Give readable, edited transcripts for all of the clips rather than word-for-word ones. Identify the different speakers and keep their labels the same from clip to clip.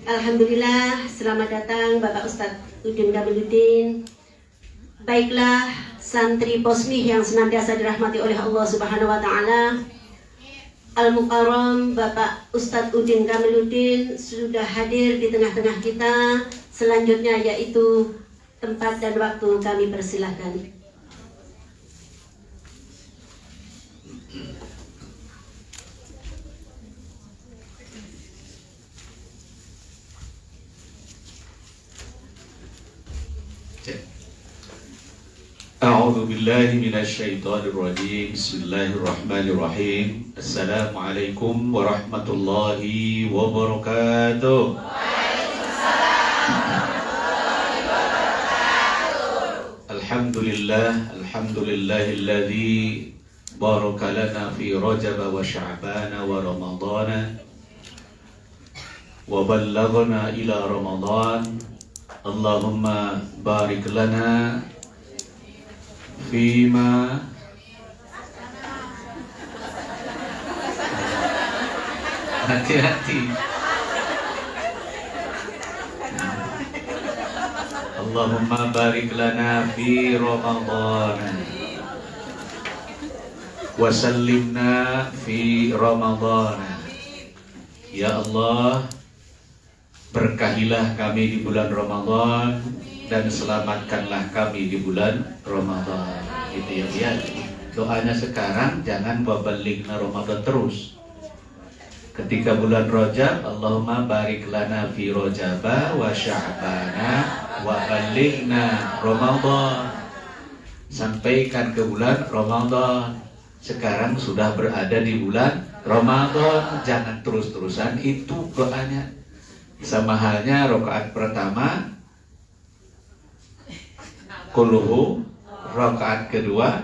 Speaker 1: Alhamdulillah, selamat datang Bapak Ustadz Udin Kamiluddin. Baiklah, santri Posmih yang senantiasa dirahmati oleh Allah Subhanahu wa Ta'ala, Al-Mukarram Bapak Ustadz Udin Kamiluddin sudah hadir di tengah-tengah kita. Selanjutnya yaitu tempat dan waktu kami persilahkan.
Speaker 2: A'udzu billahi minasyaitonir rajim. Bismillahirrahmanirrahim. Assalamualaikum warahmatullahi wabarakatuh. Alhamdulillahilladzi baraka lana fi Rajab wa Sya'ban wa Ramadan wa ballaghna ila Ramadan. Allahumma barik lana Fima hati-hati. Allahumma barik lana fi Ramadan wa sallimna fi Ramadan. Ya Allah, berkahilah kami di bulan Ramadan dan selamatkanlah kami di bulan Ramadan. Gitu ya. Doanya sekarang jangan babalikna Ramadan terus. Ketika bulan Rajab, Allahumma barik lana fi Rajaba wa Sya'bana wa balighna Ramadan. Sampaikan ke bulan Ramadan. Sekarang sudah berada di bulan Ramadan, jangan terus-terusan. Itu doanya. Sama halnya rakaat pertama Quluhu, rakaat kedua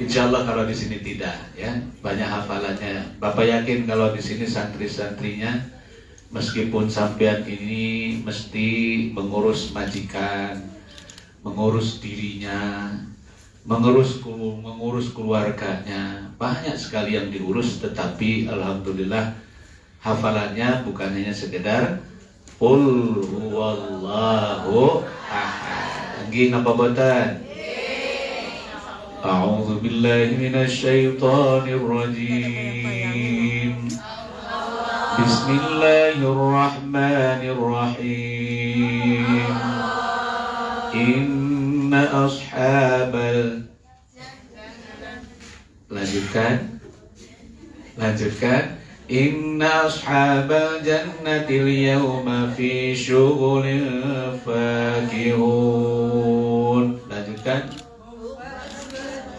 Speaker 2: Insya Allah kalau di sini tidak, ya banyak hafalannya. Bapak yakin kalau di sini santri-santrinya, meskipun sampean ini mesti mengurus majikan, mengurus dirinya, mengurus keluarganya, banyak sekali yang diurus, tetapi alhamdulillah hafalannya bukan hanya sekedar Qul huwallahu ahad. Nggih napa boten? A'udzu billahi minasyaitonir rajim. Bismillahirrahmanirrahim. Inna ashabal Lanjutkan. Inna ashabal jannatil yawma fi syughulin fakihun. Lanjutkan.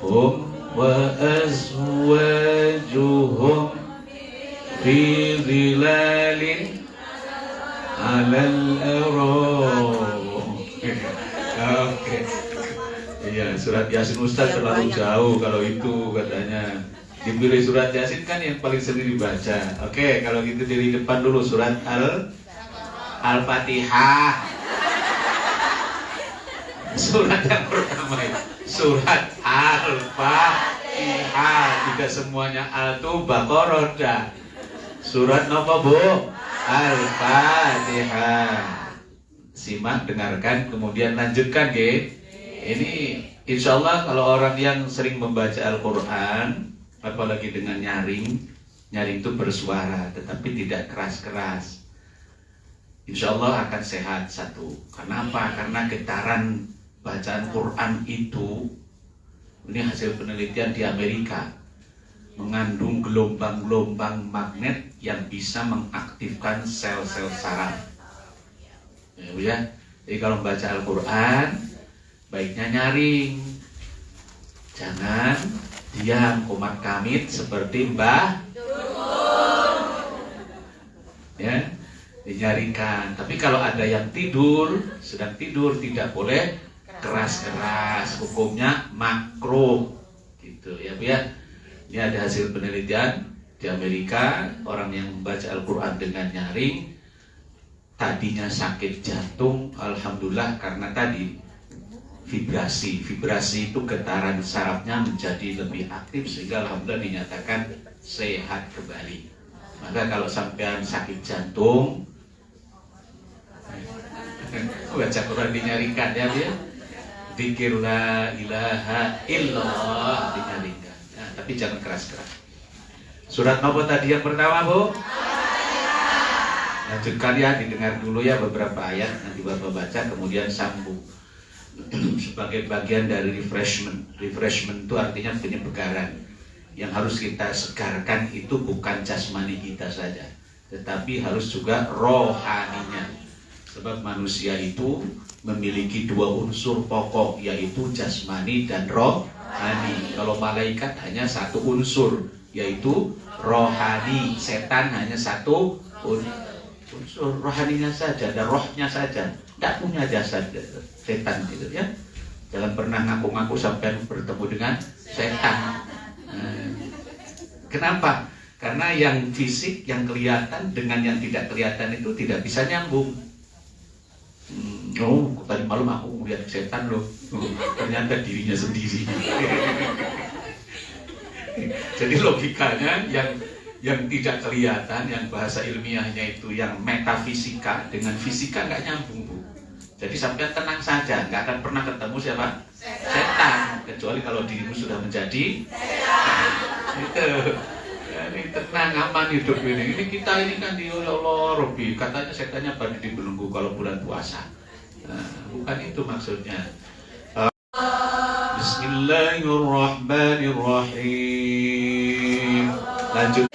Speaker 2: Hum wa azwajuhum fi zilalin alal ara'ik. Oke. Iya, surat Yasin Ustaz terlalu jauh kalau itu katanya. Dipilih surat Yasin kan yang paling sering dibaca. Oke, kalau gitu dari depan dulu surat Al-Fatihah. Surat yang pertama itu surat Al-Fatihah. Tidak semuanya Al itu Baqarah dah. Surat apa Bu? Al-Fatihah. Simak, dengarkan, kemudian lanjutkan, Ge. Ini insya Allah kalau orang yang sering membaca Al-Quran, apalagi dengan nyaring itu bersuara tetapi tidak keras-keras, insya Allah akan sehat satu. Kenapa? Karena getaran bacaan Quran itu, ini hasil penelitian di Amerika, mengandung gelombang-gelombang magnet yang bisa mengaktifkan sel-sel saraf. Ya. Jadi kalau membaca Al-Quran baiknya nyaring, jangan diam komat kamit seperti Mbah ya, dinyaringkan. Tapi kalau ada yang sedang tidur tidak boleh keras-keras, hukumnya makruh gitu ya Bu ya. Ini ada hasil penelitian di Amerika, orang yang membaca Al-Quran dengan nyaring tadinya sakit jantung, alhamdulillah karena tadi vibrasi itu getaran sarafnya menjadi lebih aktif sehingga alhamdulillah dinyatakan sehat kembali. Maka kalau sampean sakit jantung, baca Quran dinyarikan ya dia. Dzikir la ilaha illallah dinyarikan. Nah, tapi jangan keras-keras. Surat apa tadi yang pertama, Bu? Lanjutkan ya, didengar dulu ya beberapa ayat, nanti Bapak baca kemudian sambung. Sebagai bagian dari refreshment. Refreshment itu artinya penyegaran. Yang harus kita segarkan itu bukan jasmani kita saja, tetapi harus juga rohaninya. Sebab manusia itu memiliki dua unsur pokok, yaitu jasmani dan rohani. Kalau malaikat hanya satu unsur, yaitu rohani. Setan hanya satu unsur, rohaninya saja, dan rohnya saja. Tidak punya jasad setan itu ya. Jangan pernah ngaku-ngaku sampai bertemu dengan setan. Kenapa? Karena yang fisik, yang kelihatan dengan yang tidak kelihatan itu tidak bisa nyambung. Oh, tadi malam aku melihat setan loh. Ternyata dirinya sendiri. Jadi logikanya yang tidak kelihatan, yang bahasa ilmiahnya itu yang metafisika dengan fisika nggak nyambung, Bu. Jadi sampai tenang saja, nggak akan pernah ketemu siapa? Setan. Kecuali kalau dirimu sudah menjadi setan. Itu. Jadi tenang, aman hidup ini. Ini kita ini kan di Allah Robbi. Katanya setannya pada dibelenggu kalau bulan puasa. Nah, bukan itu maksudnya. Bismillahirrahmanirrahim. Lanjut.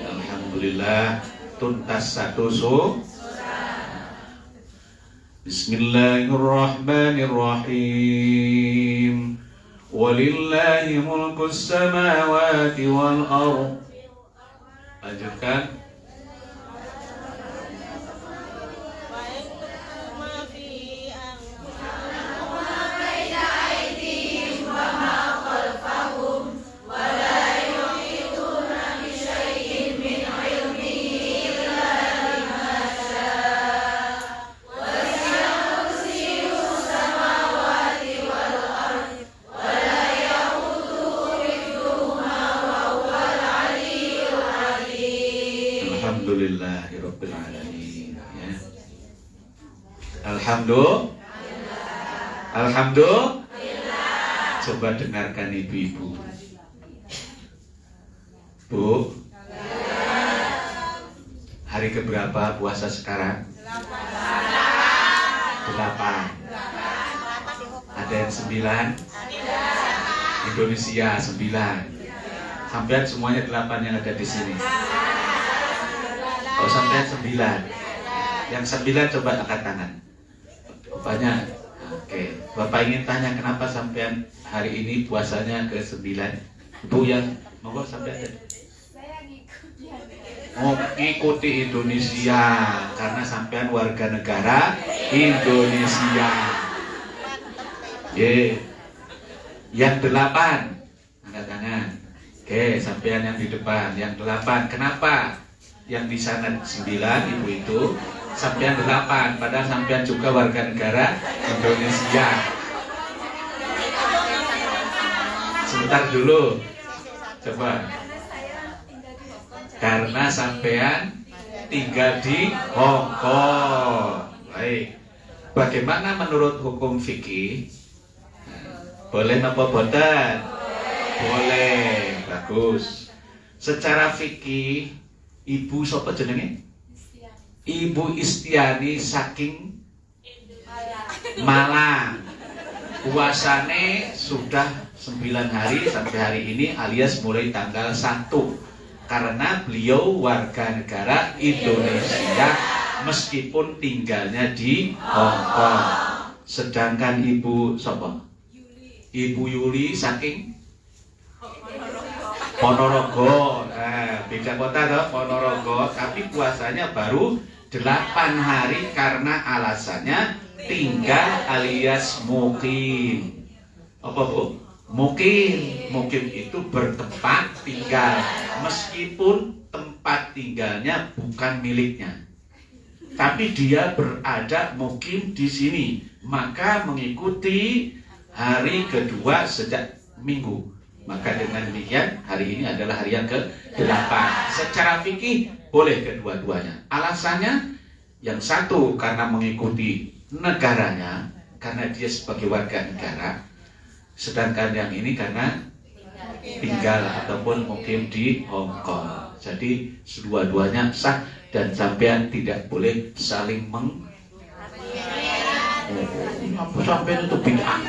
Speaker 2: Alhamdulillah tuntas satu Bismillahirrahmanirrahim. Walillahi mulkus samawati wal ardh. Lanjutkan. Alhamdulillahirrabbilalamin ya. Alhamdulillah. Coba dengarkan ibu-ibu. Bu, hari keberapa puasa sekarang? 8. Ada yang 9? Indonesia 9. Sampai semuanya 8 yang ada di sini. Oh, sampai 9. Yang 9 coba angkat tangan. Banyak. Oke. Bapak ingin tanya kenapa sampean hari ini puasanya ke 9? Bu yang mau sampai ada. Mau ikuti Indonesia karena sampean warga negara Indonesia. Yang 8 angkat tangan. Oke, sampean yang di depan. Yang 8 kenapa? Yang di sana 9 ibu itu, sampean 8, padahal sampean juga warga negara Indonesia. Sebentar dulu, coba. Karena sampean tinggal di Hong Kong. Baik. Bagaimana menurut hukum fikih? Boleh apa boten? Boleh. Bagus. Secara fikih Ibu sapa jenenge? Ibu Istiani saking Malang. Puasane sudah 9 hari sampai hari ini alias mulai tanggal 1. Karena beliau warga negara Indonesia meskipun tinggalnya di Hong Kong. Sedangkan Ibu siapa? Ibu Yuli saking Ponorogo. Nah, beda kota toh, Ponorogo, tapi puasanya baru 8 hari karena alasannya tinggal alias mukim. Apa Bu? Mukim. Mukim itu bertempat tinggal meskipun tempat tinggalnya bukan miliknya. Tapi dia berada mukim di sini, maka mengikuti hari kedua sejak minggu. Maka dengan demikian hari ini adalah hari yang ke-8. Secara fikih boleh kedua-duanya. Alasannya yang satu karena mengikuti negaranya, karena dia sebagai warga negara. Sedangkan yang ini karena tinggal ataupun mukim di Hong Kong. Jadi dua-duanya sah dan sampean tidak boleh saling apa sampean itu bid'ah.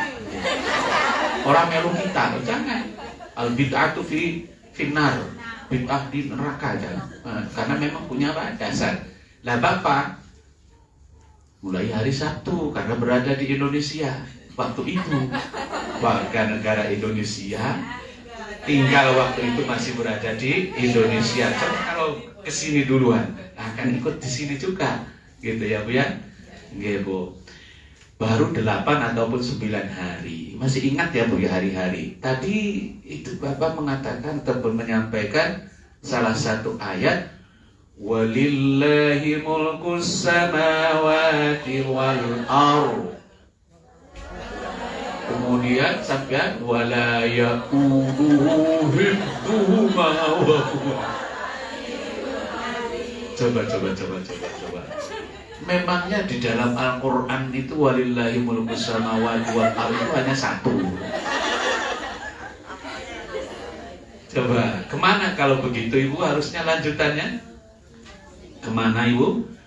Speaker 2: Orang melu kita, jangan. Al bid'atu fi finnar, bid'ah di neraka aja. Karena memang punya dasar. Lah Bapak mulai hari Sabtu karena berada di Indonesia, waktu itu warga negara Indonesia, tinggal waktu itu masih berada di Indonesia. Coba kalau kesini duluan akan ikut di sini juga, gitu ya Bu ya. Nggih Bu. Baru 8 ataupun 9 hari. Masih ingat ya Bu ya hari-hari. Tadi itu Bapak mengatakan ataupun menyampaikan salah satu ayat, walillahi mulkus samawati wal ardh. Kemudian sampai wala yaquduhu hifdhuhuma wa huwa. Coba. Memangnya di dalam Al-Quran itu walillahi mulkus samawati wal ardh itu hanya satu. Coba, kemana kalau begitu Ibu harusnya lanjutannya? Kemana Ibu?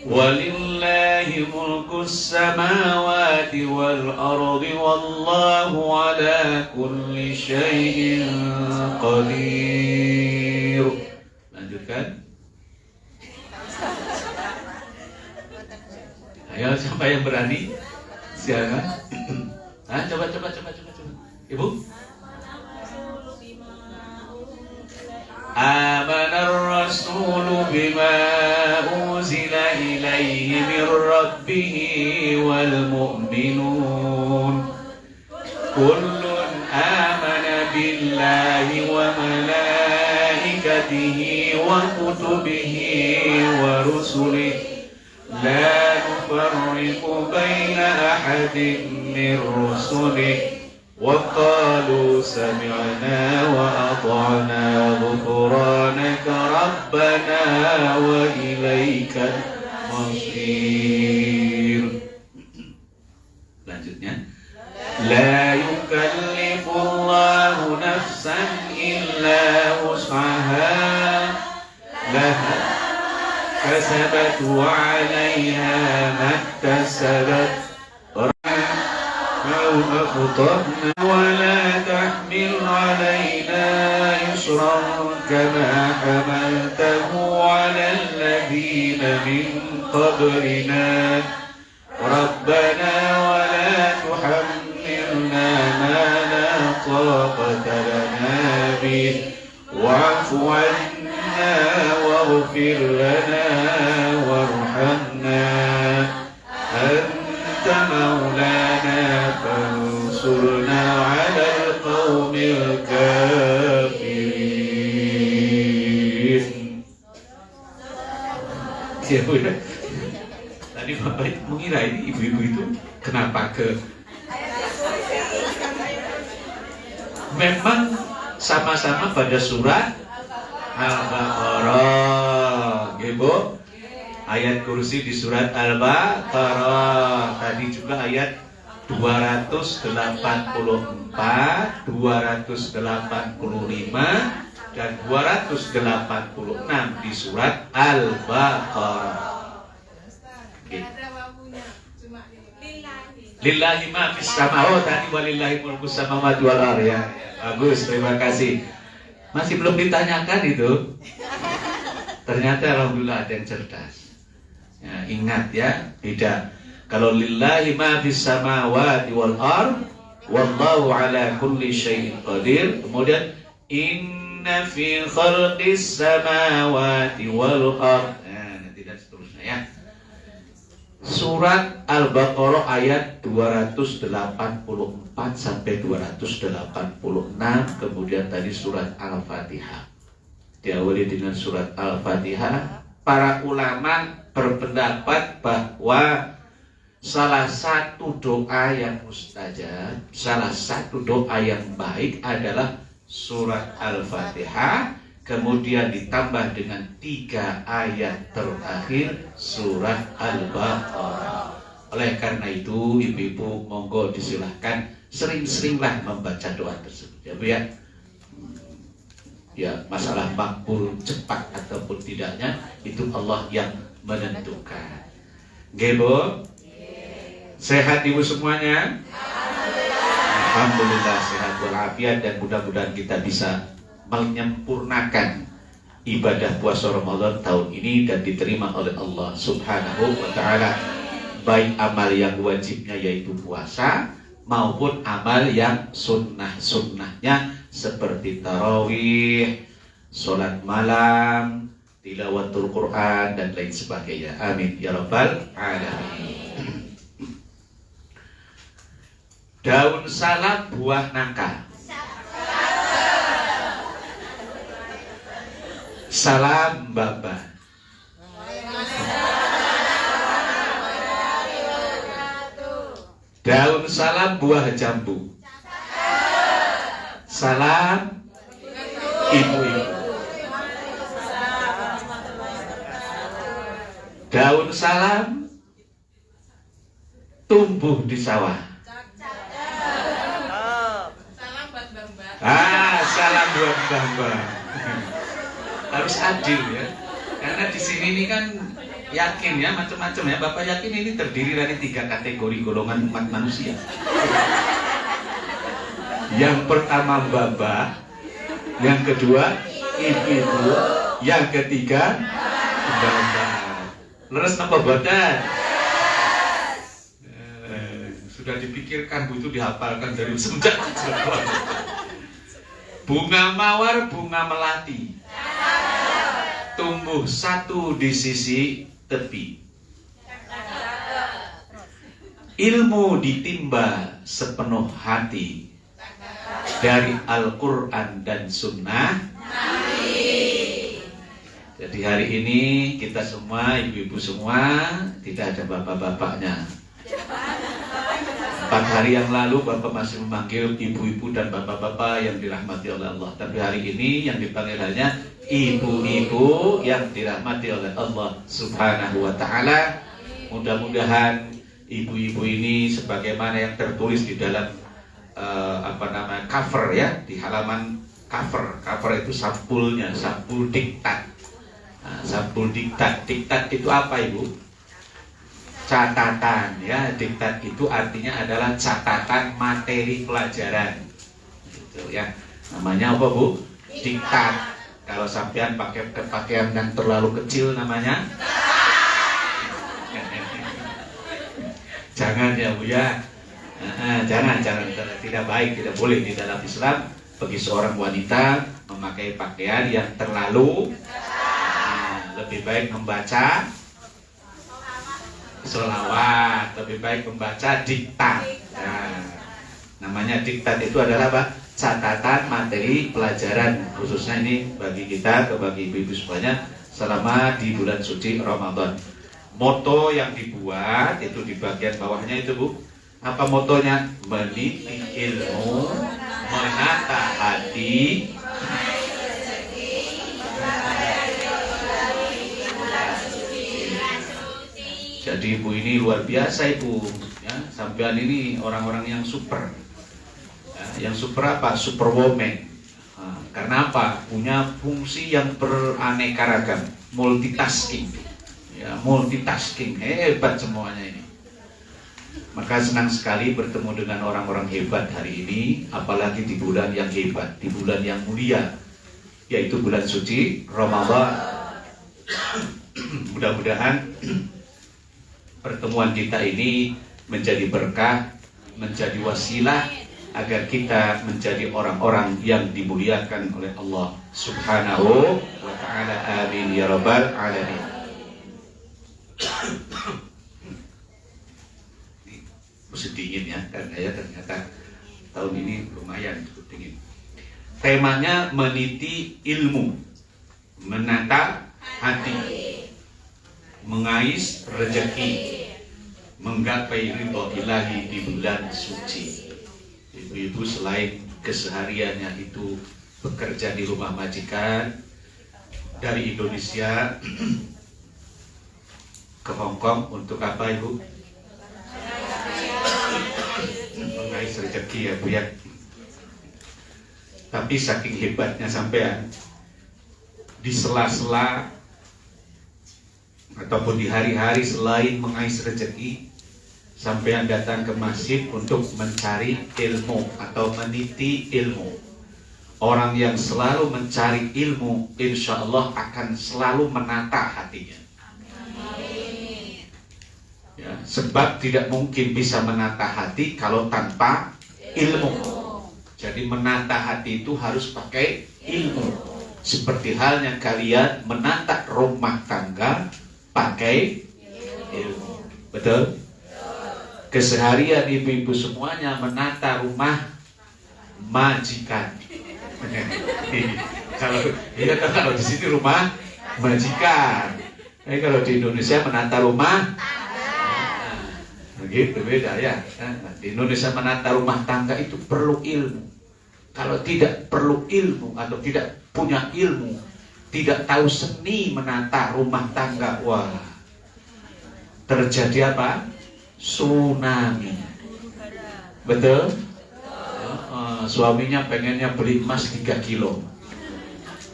Speaker 2: Walillahi mulkus samawati wal ardi wallahu ala kulli syai'in qadir. Lanjutkan. Ayo, siapa yang berani? Siapa? Coba. Ibu? Amanar rasulu bima unzila ilaihi min rabbihi wal mu'minun kullun amana billahi wa malaikatihi wa kutubihi wa rusulihi la nufarriqu baina ahadin min rusulihi وقالوا سمعنا وأطعنا غفرانك ربنا وإليك المصير. Lanjutnya, لا يكلف الله نفسا إلا وسعها لها كسبت وعليها ما اكتسبت أخطأنا ولا تحمل علينا إصرا كما حملته على الذين من قبلنا ربنا ولا تحملنا ما لا طاقة لنا به واعف عنا واغفر لنا وارحمنا أنت مولانا فانصرنا على القوم الكافرين. Ya Bu ya. Tadi Bapak itu mengira ini ibu-ibu itu kenapa memang sama-sama pada surat Al-Baqarah, Bu. Ayat kursi di surat Al-Baqarah. Tadi juga ayat 284, 285 dan 286 di surat Al-Baqarah. Lillahi ma fis samawati, tadi walillahi mulkus samawati wal ardh ya. Bagus, terima kasih. Masih belum ditanyakan itu. Ternyata alhamdulillah ada yang cerdas. Ya, ingat ya, beda. Kalau lillahi ma fis samawati wal ard wallahu ala kulli syai'in qadir. Kemudian inna fi khalqis samawati wal ard. Nah, nanti dan seterusnya ya. Surat Al-Baqarah ayat 284 sampai 286. Kemudian tadi surat Al-Fatihah. Diawali dengan surat Al-Fatihah. Para ulama berpendapat bahwa salah satu doa yang mustajab, salah satu doa yang baik adalah surat Al-Fatihah, kemudian ditambah dengan 3 ayat terakhir surat Al-Baqarah. Oleh karena itu, ibu-ibu monggo disilahkan sering-seringlah membaca doa tersebut ya Bu ya. Ya, masalah makbul cepat ataupun tidaknya itu Allah yang menentukan. Nggih Bu? Sehat ibu semuanya? Alhamdulillah sehat walafiat, dan mudah-mudahan kita bisa menyempurnakan ibadah puasa Ramadan tahun ini dan diterima oleh Allah Subhanahu wa taala, baik amal yang wajibnya yaitu puasa maupun amal yang sunnah-sunnahnya seperti tarawih, sholat malam, tilawatul Quran dan lain sebagainya. Amin ya rabbal alamin. Daun salak buah nangka. Salam Mbak. Daun salam buah jambu. Salam ibu-ibu. Daun salam tumbuh di sawah. Salam buat Mbak. Harus adil ya. Karena di sini ini kan yakin ya, macam-macam ya. Bapak yakin ini terdiri dari 3 kategori golongan umat manusia. Yang pertama Bapak, yang kedua ibu-ibu, yang ketiga Bapak. Leres napa boten? Sudah dipikirkan Bu, itu dihafalkan dari semenjak kecil. Bunga mawar, bunga melati, tumbuh satu di sisi tepi. Ilmu ditimba sepenuh hati dari Al-Quran dan Sunnah. Jadi hari ini kita semua, ibu-ibu semua, tidak ada bapak-bapaknya. 4 hari yang lalu Bapak masih memanggil ibu-ibu dan bapak-bapak yang dirahmati oleh Allah. Tapi hari ini yang dipanggil hanya ibu-ibu yang dirahmati oleh Allah Subhanahu wa ta'ala. Mudah-mudahan ibu-ibu ini sebagaimana yang tertulis di dalam cover ya, di halaman cover. Cover itu sampulnya, sampul diktat. Nah, sampul diktat. Diktat itu apa Ibu? Catatan ya, diktat itu artinya adalah catatan materi pelajaran gitu ya. Namanya apa Bu? Diktat. Kalau sampean pakai pakaian yang terlalu kecil namanya jangan ya Bu ya. Jangan tidak baik, tidak boleh di dalam Islam bagi seorang wanita memakai pakaian yang terlalu lebih baik membaca sholawat, lebih baik membaca diktat. Nah, namanya diktat itu adalah apa? Catatan materi pelajaran, khususnya ini bagi kita, bagi ibu-ibu semuanya selama di bulan suci Ramadan. Moto yang dibuat itu di bagian bawahnya itu Bu, apa motonya? Meniti ilmu, menata hati, jadi Ibu ini luar biasa Ibu ya, sampean ini orang-orang yang super ya, yang super apa? Superwoman. Nah, karena apa? Punya fungsi yang beraneka ragam, multitasking ya, multitasking, hebat semuanya ini. Maka senang sekali bertemu dengan orang-orang hebat hari ini, apalagi di bulan yang hebat, di bulan yang mulia, yaitu bulan suci Ramadan. Mudah-mudahan pertemuan kita ini menjadi berkah, menjadi wasilah agar kita menjadi orang-orang yang dimuliakan oleh Allah Subhanahu wa ta'ala. Amin ya rabbal alamin. Masih dingin ya, dan saya ternyata tahun ini lumayan cukup dingin. Temanya meniti ilmu, menata hati, mengais rezeki, menggapai ridho ilahi di bulan suci. Ibu-ibu selain kesehariannya itu bekerja di rumah majikan, dari Indonesia ke Hong Kong untuk apa Ibu? Mengais rezeki ya Bu ya. Tapi saking hebatnya sampean, di sela-sela ataupun di hari-hari selain mengais rezeki, sampean datang ke masjid untuk mencari ilmu atau meniti ilmu. Orang yang selalu mencari ilmu, insya Allah akan selalu menata hatinya. Ya, sebab tidak mungkin bisa menata hati kalau tanpa ilmu. Jadi menata hati itu harus pakai ilmu. Seperti halnya kalian menata rumah tangga pakai ilmu. Betul? Keseharian ibu-ibu semuanya menata rumah majikan. Kalau di sini rumah majikan. Tapi kalau di Indonesia menata rumah begitu beda ya. Di Indonesia menata rumah tangga itu perlu ilmu. Kalau tidak perlu ilmu atau tidak punya ilmu, tidak tahu seni menata rumah tangga, wah, terjadi apa? Tsunami. Betul? Suaminya pengennya beli emas 3 kilo,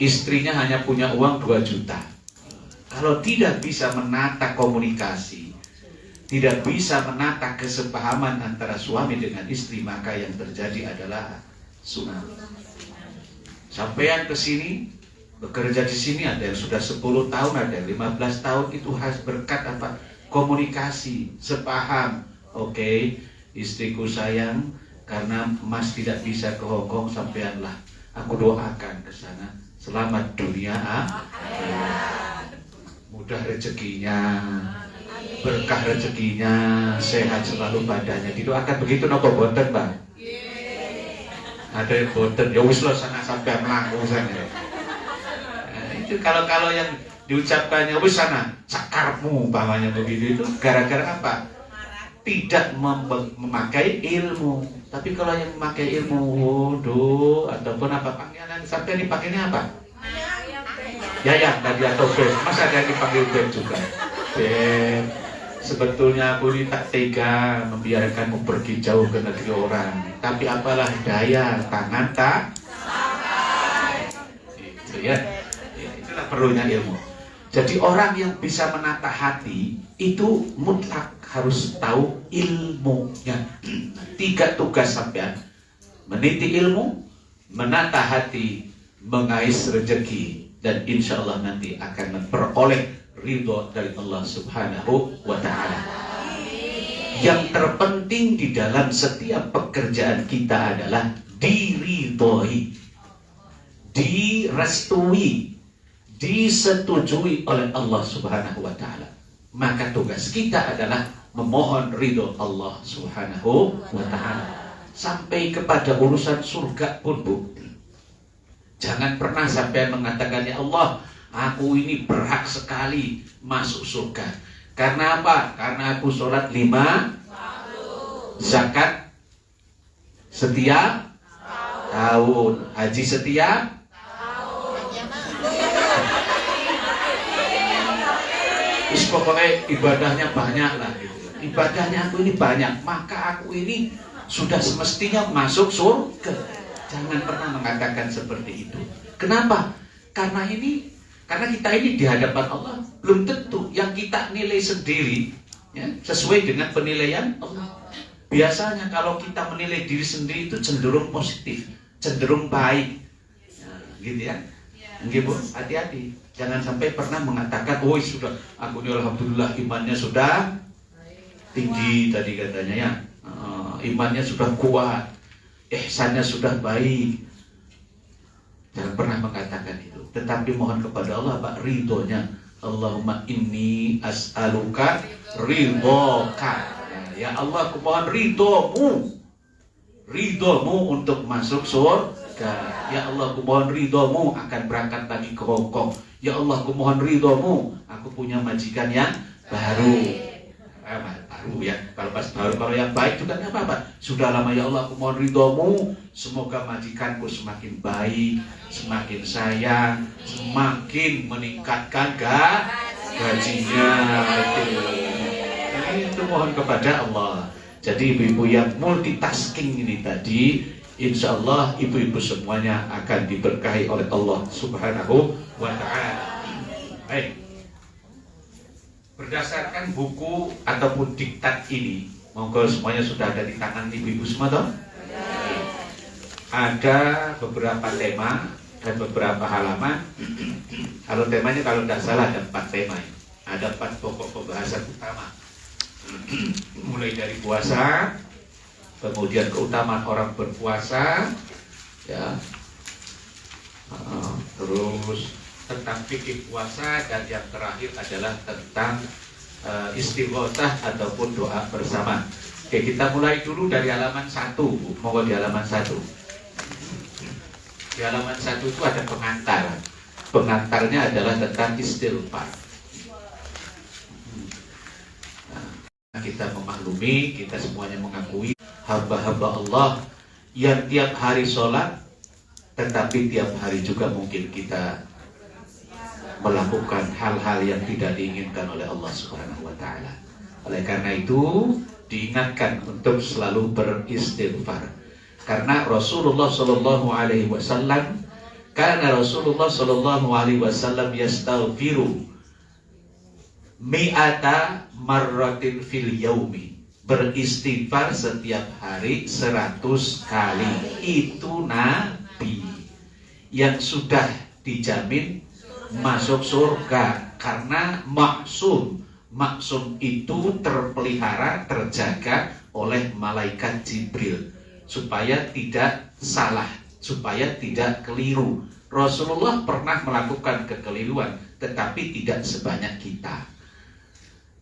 Speaker 2: istrinya hanya punya uang 2 juta. Kalau tidak bisa menata komunikasi, tidak bisa menata kesepahaman antara suami dengan istri, maka yang terjadi adalah tsunami. Sampean ke sini, bekerja di sini, ada yang sudah 10 tahun, ada yang 15 tahun, itu harus berkat apa? Komunikasi, sepaham. Oke, istriku sayang, karena Mas tidak bisa ke Hongkong, sampeanlah aku doakan ke sana. Selamat dunia, mudah rezekinya, berkah rezekinya, sehat selalu badannya. Didoakan begitu nopo boten, Bang? Ada yang boten, ya wis lo sana sampai melangkung sana. Nah, itu kalau yang diucapkannya wis sana sakarmu umpamanya begitu, itu gara-gara apa? Tidak memakai ilmu. Tapi kalau yang memakai ilmu wudu ataupun apa panggilan sampai dipakainya apa? Ya tadi atau beb. Masa ada yang dipanggil beb juga? Beb, sebetulnya aku ini tak tega membiarkanmu pergi jauh ke negeri orang. Tapi apalah daya, tangan tak sampai. Itu ya. Itulah perlunya ilmu. Jadi orang yang bisa menata hati itu mutlak harus tahu ilmunya. 3 tugas sampean: meniti ilmu, menata hati, mengais rezeki, dan insya Allah nanti akan memperoleh ridho dari Allah Subhanahu wa ta'ala. Yang terpenting di dalam setiap pekerjaan kita adalah diridhoi, direstui, disetujui oleh Allah Subhanahu wa ta'ala. Maka tugas kita adalah memohon ridho Allah Subhanahu wa ta'ala. Sampai kepada urusan surga pun, Bu, jangan pernah sampai mengatakan, ya Allah, aku ini berhak sekali masuk surga. Karena apa? Karena aku sholat 5, zakat setiap tahun, haji setiap pokoknya ibadahnya banyak lah gitu. Ibadahnya aku ini banyak, maka aku ini sudah semestinya masuk surga. Jangan pernah mengatakan seperti itu. Kenapa? Karena kita ini di hadapan Allah belum tentu yang kita nilai sendiri ya, sesuai dengan penilaian Allah. Biasanya kalau kita menilai diri sendiri itu cenderung positif, cenderung baik, nah, gitu ya. Nggih, Bu, hati-hati. Jangan sampai pernah mengatakan, oh sudah, aku ini alhamdulillah imannya sudah tinggi tadi katanya ya, imannya sudah kuat, ihsannya sudah baik. Jangan pernah mengatakan itu. Tetapi mohon kepada Allah Pak ridhonya. Allahumma inni as'aluka ridhoka. Ya Allah, aku mohon ridhomu. Ridhomu untuk masuk surga. Ya Allah, aku mohon ridhomu akan berangkat lagi ke Hongkong. Ya Allah, aku mohon ridhomu, aku punya majikan yang baru. Baru ya, kalau pas baru, kalau yang baik juga nggak apa-apa. Sudah lama ya Allah, aku mohon ridhomu, semoga majikanku semakin baik, semakin sayang, semakin meningkatkan gajinya. Itu mohon kepada Allah. Jadi ibu-ibu yang multitasking ini tadi, insya Allah ibu-ibu semuanya akan diberkahi oleh Allah Subhanahu wa Ta'ala. Baik. Berdasarkan buku ataupun diktat ini, monggo semuanya sudah ada di tangan ibu-ibu semua toh? Ada beberapa tema dan beberapa halaman. Kalau temanya kalau tidak salah ada 4 tema. Ada 4 pokok pembahasan utama. Mulai dari puasa, kemudian keutamaan orang berpuasa, ya, terus tentang fikih puasa, dan yang terakhir adalah tentang istighotsah ataupun doa bersama. Oke, kita mulai dulu dari halaman 1. Monggo di halaman 1. Di halaman 1 itu ada pengantar. Pengantarnya adalah tentang istighfar. Nah, kita memaklumi, kita semuanya mengakui hamba-hamba Allah yang tiap hari sholat, tetapi tiap hari juga mungkin kita melakukan hal-hal yang tidak diinginkan oleh Allah Subhanahu wa Ta'ala. Oleh karena itu diingatkan untuk selalu beristighfar. Karena Rasulullah Sallallahu Alaihi Wasallam, karena Rasulullah Sallallahu Alaihi Wasallam yastaghfiru mi'ata marratin fil yaumi, beristighfar setiap hari 100 kali. Itu Nabi yang sudah dijamin masuk surga karena maksum. Maksum itu terpelihara, terjaga oleh malaikat Jibril supaya tidak salah, supaya tidak keliru. Rasulullah pernah melakukan kekeliruan, tetapi tidak sebanyak kita.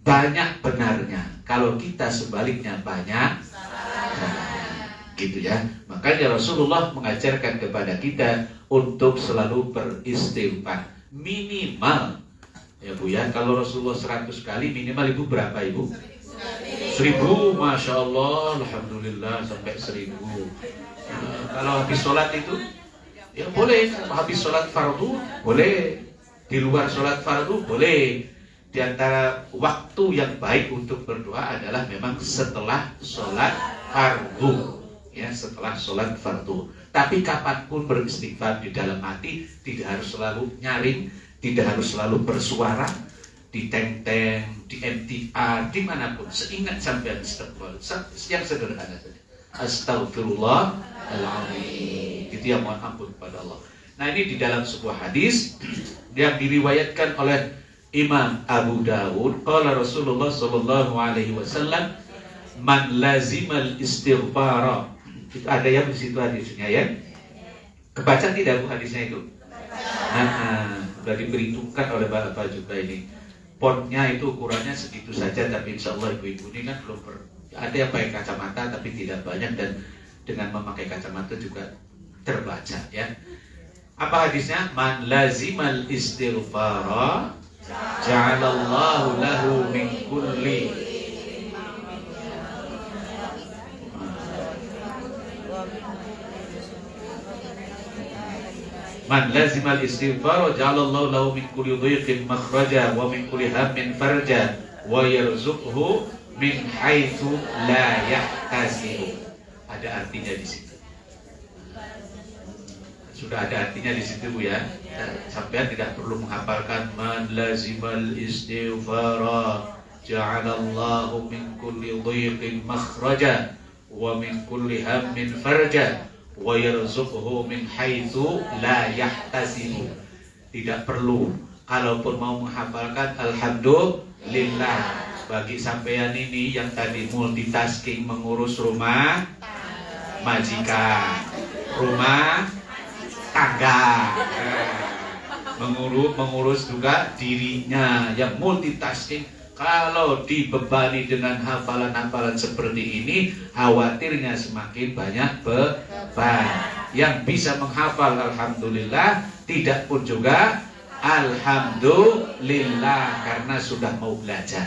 Speaker 2: Banyak benarnya, kalau kita sebaliknya banyak salahnya. Gitu ya. Makanya Rasulullah mengajarkan kepada kita untuk selalu beristighfar. Minimal ya Bu ya, kalau Rasulullah 100 kali, minimal Ibu berapa Ibu? 1000, Masya Allah, Alhamdulillah sampai 1000. Kalau habis sholat itu ya boleh, habis sholat fardu boleh, di luar sholat fardu boleh. Di antara waktu yang baik untuk berdoa adalah memang setelah sholat fardu, ya, setelah sholat fardu. Tapi kapanpun beristighfar di dalam hati, tidak harus selalu nyaring, tidak harus selalu bersuara, di teng-teng, di MTA, dimanapun. Seingat sampai istighfar, yang sederhana saja. Astagfirullahaladzim. Itu yang mohon ampun kepada Allah. Nah, ini di dalam sebuah hadis yang diriwayatkan oleh Imam Abu Dawud. Qala Rasulullah Sallallahu Alaihi Wasallam, man lazimal istighfara. Itu ada yang di situ hadisnya ya. Kebaca tidak Bu hadisnya itu? Sudah diperhitungkan oleh Bapak juga ini. Fontnya itu ukurannya segitu saja, tapi insya Allah ibu-ibu ini kan belum ada yang pakai kacamata tapi tidak banyak, dan dengan memakai kacamata juga terbaca ya. Apa hadisnya? Man lazimal istighfara ja'alallahu lahu min kulli man lazimal istighfar ja'alallahu lahu min kulli dhiqin makhraja wa min kulli hammin farja wa yarzuqhu min haitsu la yahtasib. Ada artinya di situ. Sudah ada artinya di situ Bu ya. Sampai tidak perlu menghafalkan man lazimal istighfar ja'alallahu min kulli dhiqin makhraja wa min kulli hammin farja wa yarzuqhu min haitsu la yahtasibu. Tidak perlu, kalaupun mau menghafalkan alhamdulillah, bagi sampean ini yang tadi multitasking mengurus rumah majikan, rumah tangga, mengurus juga dirinya yang multitasking. Kalau dibebani dengan hafalan-hafalan seperti ini, khawatirnya semakin banyak beban. Yang bisa menghafal alhamdulillah, tidak pun juga alhamdulillah karena sudah mau belajar.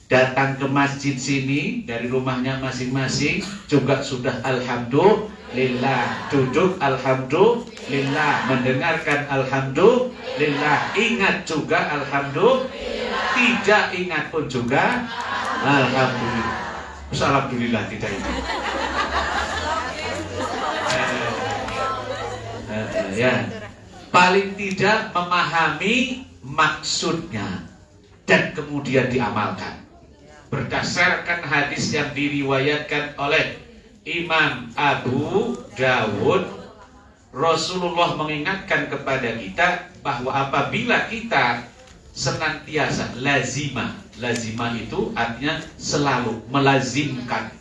Speaker 2: Datang ke masjid sini dari rumahnya masing-masing juga sudah alhamdulillah, duduk alhamdulillah, mendengarkan alhamdulillah, ingat juga alhamdulillah, tidak ingat pun juga alhamdulillah. Alhamdulillah tidak ingat. Ya, paling tidak memahami maksudnya dan kemudian diamalkan. Berdasarkan hadis yang diriwayatkan oleh Imam Abu Dawud, Rasulullah mengingatkan kepada kita bahwa apabila kita senantiasa lazimah itu artinya selalu melazimkan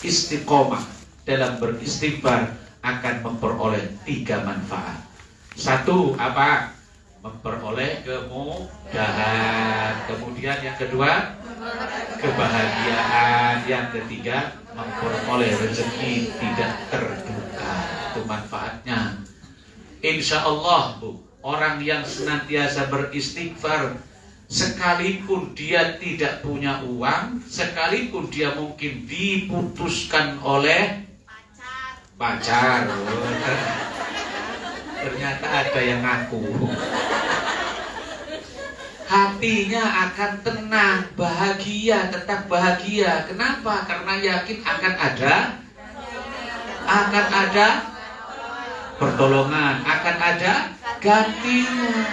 Speaker 2: istiqomah dalam beristighfar, akan memperoleh 3 manfaat. 1, apa? Memperoleh kemudahan. Kemudian yang kedua, kebahagiaan. Yang ketiga, memperoleh rezeki tidak terduga. Itu manfaatnya. Insya Allah, Bu, orang yang senantiasa beristighfar, sekalipun dia tidak punya uang, sekalipun dia mungkin diputuskan oleh pacar, ternyata ada yang ngaku, hatinya akan tenang, bahagia, tetap bahagia. Kenapa? Karena yakin akan ada pertolongan, akan ada gantinya.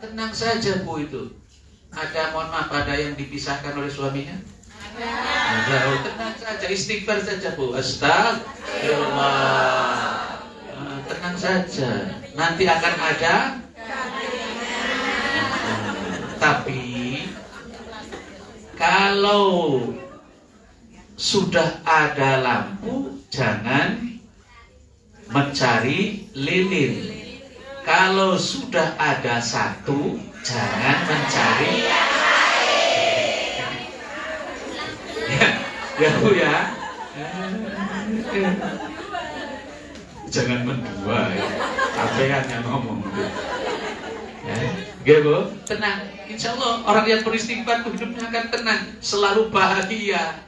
Speaker 2: Tenang saja, Bu, itu. Ada, mohon maaf, ada yang dipisahkan oleh suaminya? Ada. Oh, tenang saja, istighfar saja, Bu. Astagfirullah. Tenang saja, nanti akan ada. Tapi kalau sudah ada lampu, jangan mencari lilin. Kalau sudah ada satu, jangan mencari. Ya Bu ya. Jangan mendua ya. Sampean yang ngomong. Ya, Bu, tenang. Insya Allah orang yang beristighfar hidupnya akan tenang, selalu bahagia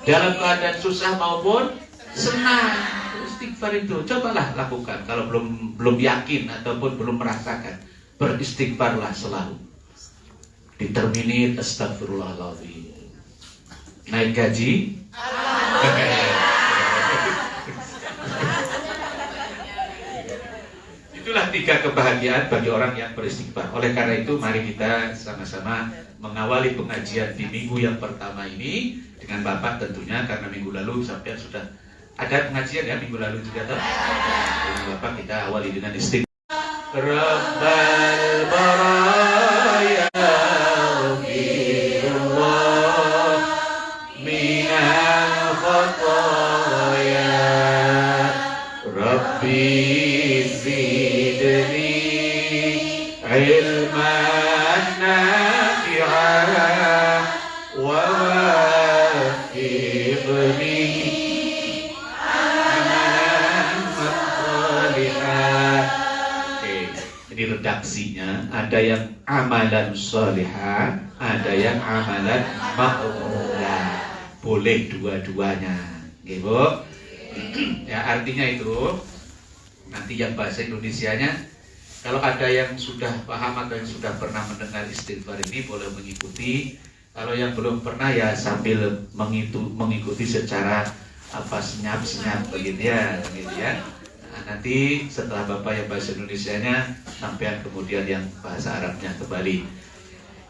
Speaker 2: dalam keadaan susah maupun senang. Istighfar itu cobalah lakukan. Kalau belum yakin ataupun belum merasakan, beristighfarlah selalu. Diterminit astagfirullahaladzim. Naik gaji. Itulah 3 kebahagiaan bagi orang yang beristighfar. Oleh karena itu, mari kita sama-sama mengawali pengajian di minggu yang pertama ini dengan Bapak tentunya, karena minggu lalu sampai sudah ada pengajian ya minggu lalu juga toh. Dengan Bapak kita awali dengan istighfar. Rabbal baraya minal khataya Rabbi zidni ilman nafi'ah wa wafiqni amalan salihah. Ini redaksinya, ada yang amalan salihah, ada yang amalan maqbulah. Boleh dua-duanya, gitu. Ya, artinya itu nanti yang bahasa Indonesianya, kalau ada yang sudah paham atau yang sudah pernah mendengar istighfar ini boleh mengikuti. Kalau yang belum pernah ya sambil mengikuti secara senyap-senyap begitu ya, gitu ya. Nah, nanti setelah Bapak yang bahasa Indonesianya, sampean kemudian yang bahasa Arabnya kembali.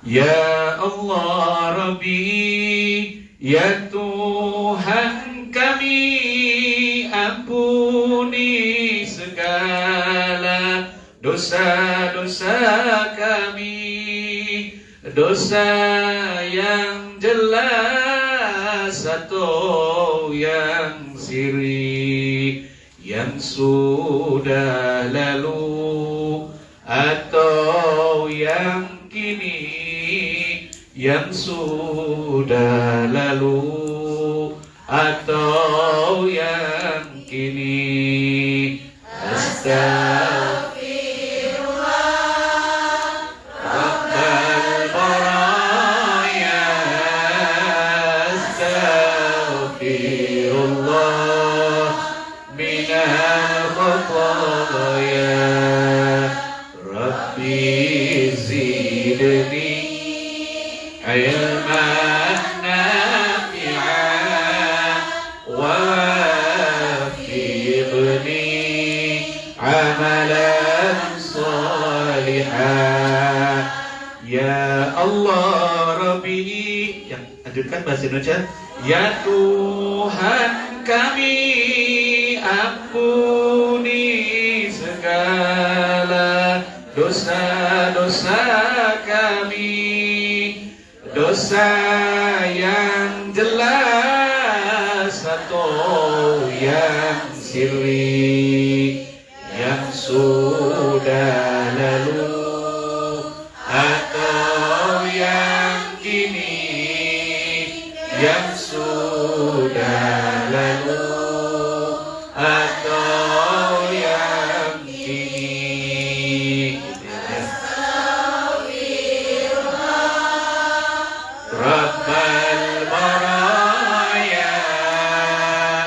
Speaker 2: Ya Allah Rabbi, ya Tuhan kami, ampuni segala dosa-dosa kami, dosa yang jelas atau yang siri, yang sudah lalu atau yang kini, yang sudah lalu atau yang kini. Astaghfirullah Rabbal baraya, astaghfirullah minal khataya, Rabbi zidni ilman nafi'an wafiqni amalan salihah. Ya Allah Rabbi, yang lanjutkan bahasa Indonesia. Ya Tuhan kami, ampuni segala dosa-dosa kami, dosa yang jelas atau yang siri, yang sudah lalu atau yang kini, yang sudah lalu atau yang kini. Rabbal baraya,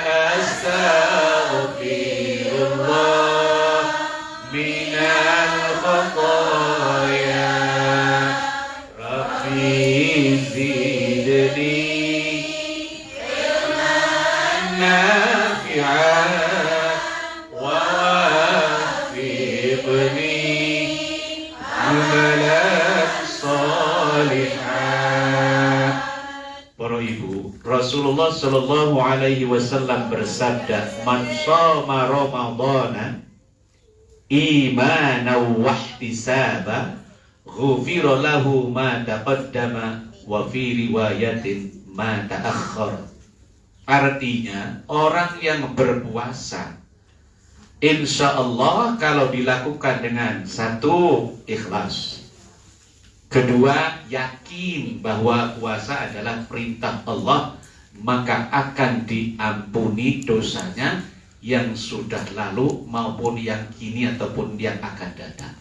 Speaker 2: astaghfirullah minal khataya, Rabbi zidni ilman nafi'an wafiqni amalan salihah. Para ibu, Rasulullah Shallallahu Alaihi Wasallam bersabda, "Man shoma Ramadhana imanan wa ihtisaba, ghufira lahu ma taqaddama wa fi riwayatin ma ta'akhkhar." Artinya, orang yang berpuasa, insya Allah kalau dilakukan dengan satu, ikhlas, kedua, yakin bahwa puasa adalah perintah Allah, maka akan diampuni dosanya yang sudah lalu maupun yang kini ataupun yang akan datang.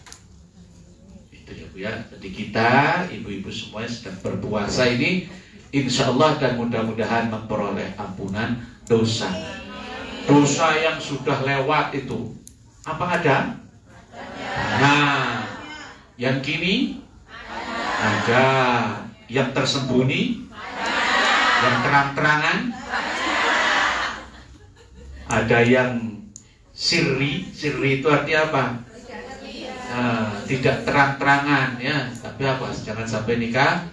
Speaker 2: Itu ya Bu ya. Jadi kita, ibu-ibu semuanya sedang berpuasa ini, insya Allah dan mudah-mudahan memperoleh ampunan dosa. Dosa yang sudah lewat itu, apa ada? Nah, yang kini ada, yang tersembunyi, yang terang-terangan, ada yang sirri. Sirri itu artinya apa? Nah, tidak terang-terangan ya, tapi apa? Jangan sampai nikah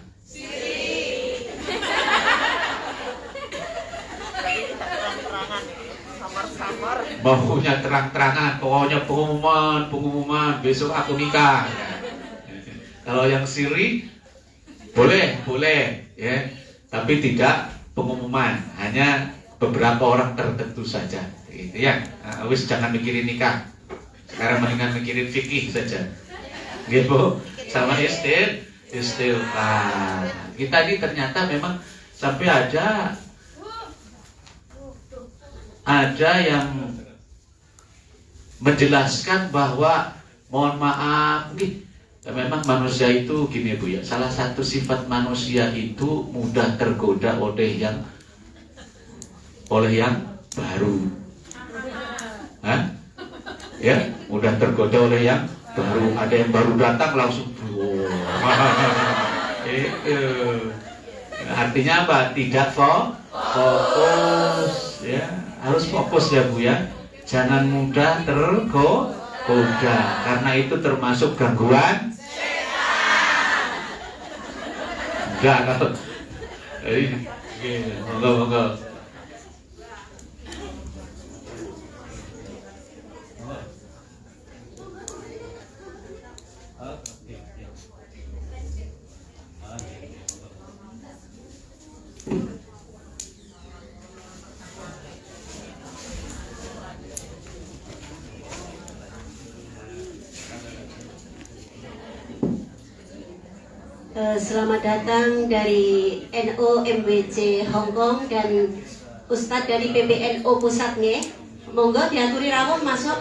Speaker 2: maunya terang-terangan, pokoknya pengumuman besok aku nikah. Kalau yang siri boleh ya, tapi tidak pengumuman, hanya beberapa orang tertentu saja. Gitu ya. Nah, wis jangan mikirin nikah. Sekarang mendingan mikirin fikih saja. Gitu. Sama istighfar. Kita ini ternyata memang sampai ada yang menjelaskan bahwa mohon maaf nih, memang manusia itu gini Bu ya, salah satu sifat manusia itu mudah tergoda oleh yang baru. Hah? Ya, mudah tergoda oleh yang baru. Ada yang baru datang langsung artinya apa? Tidak fokus ya. Harus fokus ya Bu ya. Jangan mudah tergoda, karena itu termasuk gangguan setan. Enggak kalau monggo.
Speaker 1: Selamat datang dari NO MWC Hongkong dan Ustadz dari PBNO pusatnya. Monggo diaturi rawuh masuk.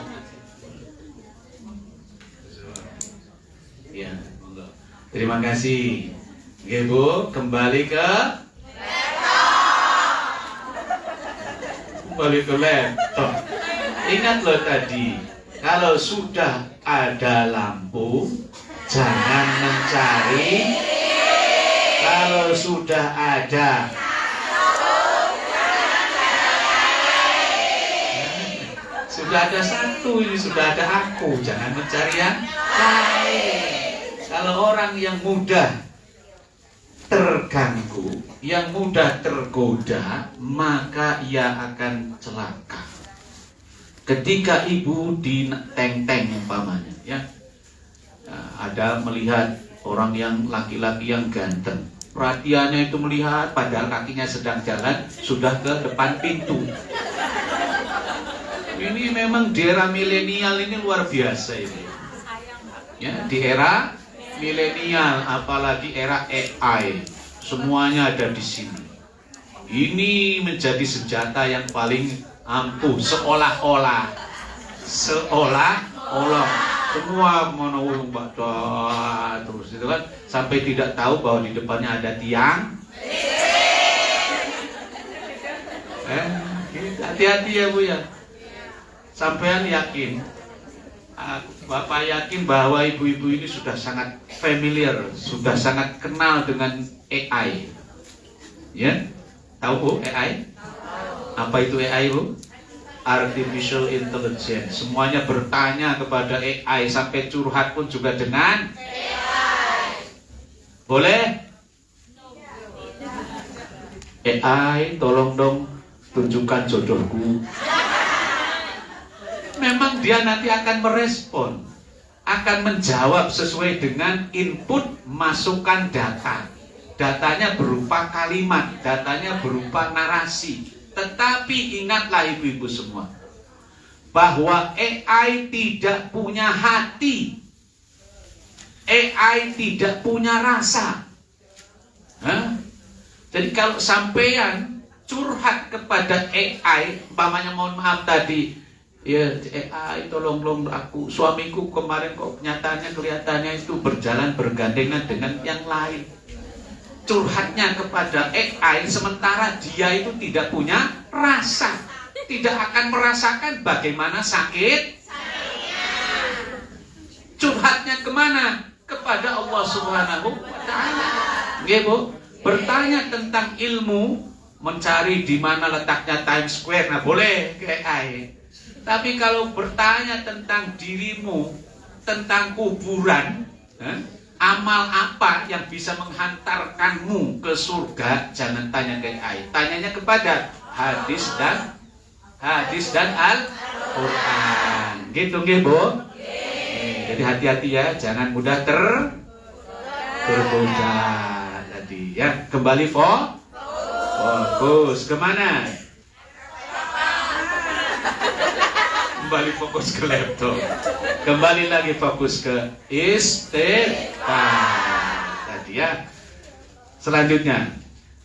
Speaker 2: Ya, monggo. Terima kasih. Nggih Bu, kembali ke laptop. Ingat loh tadi, kalau sudah ada lampu, jangan mencari. Kalau sudah ada satu, ini sudah ada aku, jangan mencari yang lain. Kalau orang yang mudah terganggu, yang mudah tergoda, maka ia akan celaka. Ketika ibu di teng-teng umpamanya, ya, ada melihat orang yang laki-laki yang ganteng, perhatiannya itu melihat, padahal kakinya sedang jalan, sudah ke depan pintu. Ini memang di era milenial ini luar biasa ini. Ya, di era milenial, apalagi era AI, semuanya ada di sini. Ini menjadi senjata yang paling ampuh, seolah-olah semua menunggu baca terus itu kan, sampai tidak tahu bahwa di depannya ada tiang. Hati-hati ya Bu ya. Sampean yakin, Bapak yakin bahwa ibu-ibu ini sudah sangat familiar, sudah sangat kenal dengan AI. Ya, tahu Bu AI? Apa itu AI Bu? Artificial Intelligence. Semuanya bertanya kepada AI, sampai curhat pun juga dengan AI. Boleh? AI, tolong dong tunjukkan jodohku. Memang dia nanti akan merespon, akan menjawab sesuai dengan input masukan data. Datanya berupa kalimat, datanya berupa narasi. Tetapi ingatlah ibu-ibu semua, bahwa AI tidak punya hati, AI tidak punya rasa. Jadi kalau sampean curhat kepada AI, umpamanya mohon maaf tadi, ya AI tolong aku, suamiku kemarin kok kenyataannya kelihatannya itu berjalan bergandengan dengan yang lain. Curhatnya kepada AI, sementara dia itu tidak punya rasa, tidak akan merasakan bagaimana sakit. Curhatnya kemana? Kepada Allah Subhanahu wa Ta'ala. Nggih Bu, bertanya tentang ilmu, mencari di mana letaknya Times Square, nah boleh ke AI. Tapi kalau bertanya tentang dirimu, tentang kuburan, amal apa yang bisa menghantarkanmu ke surga, jangan tanya ke AI. Tanyanya kepada hadis dan Al-Quran. Gitu nggih Bu? Jadi hati-hati ya, jangan mudah tergoda tadi ya. Kembali fokus kemana? Kembali fokus ke laptop. Kembali lagi fokus ke istighfar tadi ya. Selanjutnya,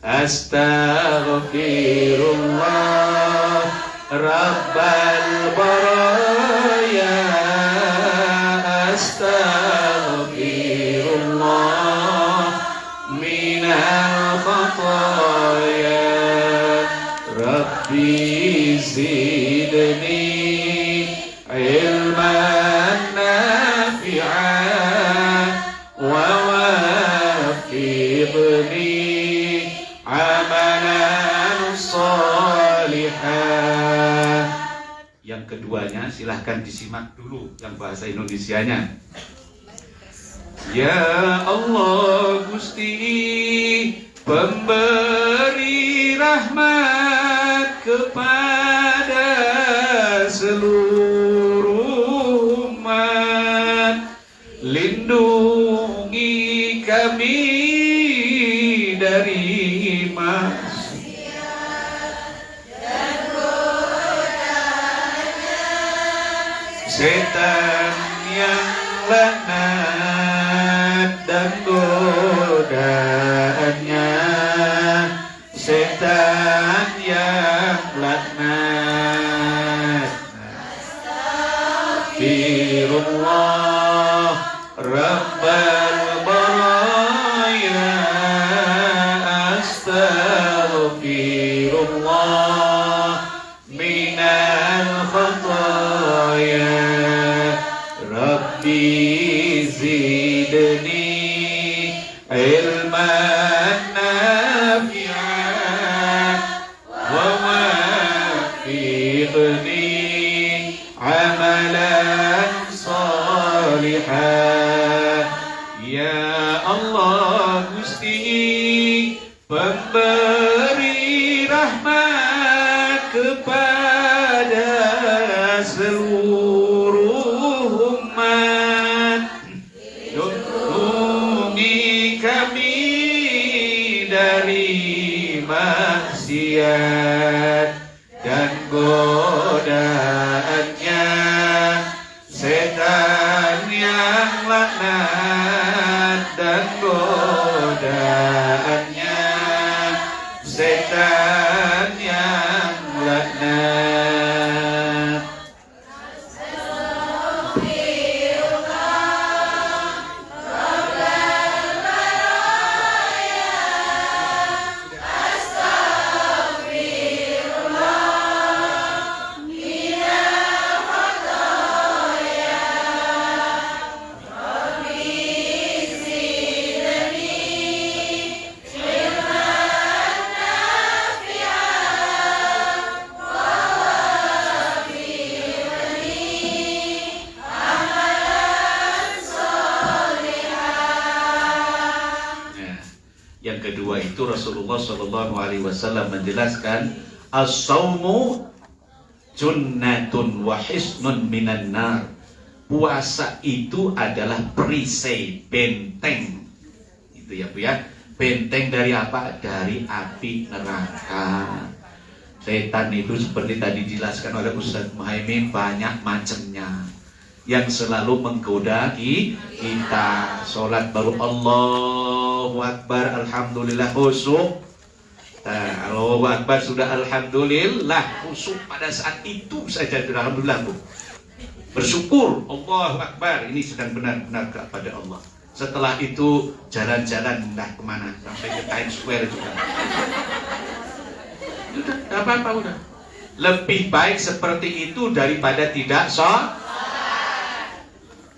Speaker 2: astaghfirullah rabbal baraya, astaghfirullah minal khataya, rabbi zidni ilman nafi'an wa wafiqni amalan salihah. Yang keduanya silahkan disimak dulu yang bahasa Indonesianya. Ya Allah Gusti, pemberi rahmat kepada seluruh umat, lindungi kami dari maksiat dan godanya setan yang laknat dan godanya. godaannya setan yang laknat. Astaghfirullah Rabbal baraya, astaghfirullah minal khataya, Rabbi zidni ilman nafi'an wa wafiqni amalan salihah. Ya Allah Gusti, pemberi rahmat kepada seluruh umat, lindungi kami dari maksiat dan godaannya setan yang laknat, dan godaannya setan yang laknat. Yang kedua itu Rasulullah SAW menjelaskan as-saumu junnatun wa hisnun minan nar. Puasa itu adalah perisai, benteng. Itu ya Bu ya. Benteng dari apa? Dari api neraka. Setan itu seperti tadi dijelaskan oleh Ustaz Muhaimin, banyak macamnya yang selalu menggoda kita. Sholat baru Allahu Akbar, Alhamdulillah khusyuk. Nah, Allahu Akbar sudah Alhamdulillah khusyuk pada saat itu saja. Alhamdulillah Bu, bersyukur Allahu Akbar, ini sedang benar-benar kepada Allah. Setelah itu jalan-jalan entah kemana, sampai ke Times Square juga. Udah, gak apa-apa udah. Lebih baik seperti itu daripada tidak sholat.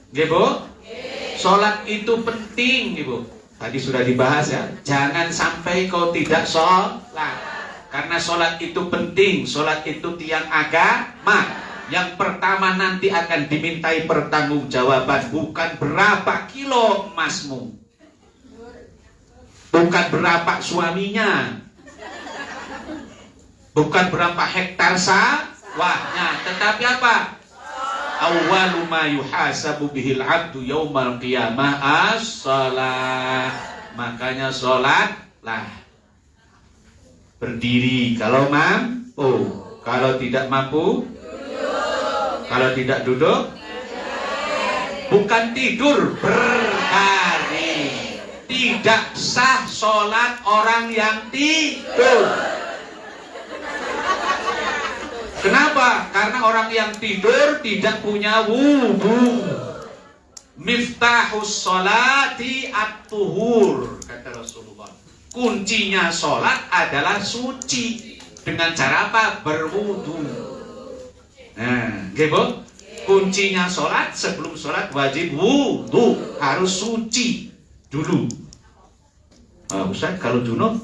Speaker 2: Bu, sholat itu penting Ibu. Tadi sudah dibahas ya. Jangan sampai kau tidak sholat, karena sholat itu penting. Sholat itu tiang agama. Yang pertama nanti akan dimintai pertanggungjawaban. Bukan berapa kilo emasmu, bukan berapa suaminya, bukan berapa hektar sawahnya, tetapi apa? Awwalu ma yuhasabu bihil abdu yaumal qiyamah as-salah. Makanya sholatlah. Berdiri kalau mampu, kalau tidak mampu duduk. Kalau tidak duduk, bukan tidur, berbaring. Tidak sah sholat orang yang tidur. Kenapa? Karena orang yang tidur tidak punya wudu. Miftahus sholati at-tuhur, kata Rasulullah. Kuncinya sholat adalah suci. Dengan cara apa? Berwudu. Nah, gitu. Kuncinya sholat, sebelum sholat wajib wudu, harus suci dulu. Ustaz, kalau junub,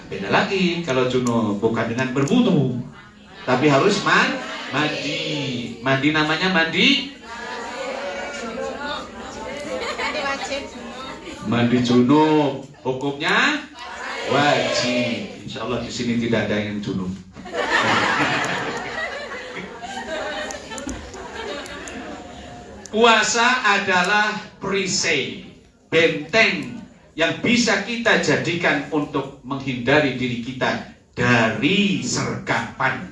Speaker 2: beda lagi. Kalau junub bukan dengan berwudu, tapi harus mandi. Mandi namanya mandi. Mandi junub. Hukumnya wajib. Insya Allah di sini tidak ada yang junub. Puasa adalah perisai, benteng yang bisa kita jadikan untuk menghindari diri kita dari sergapan,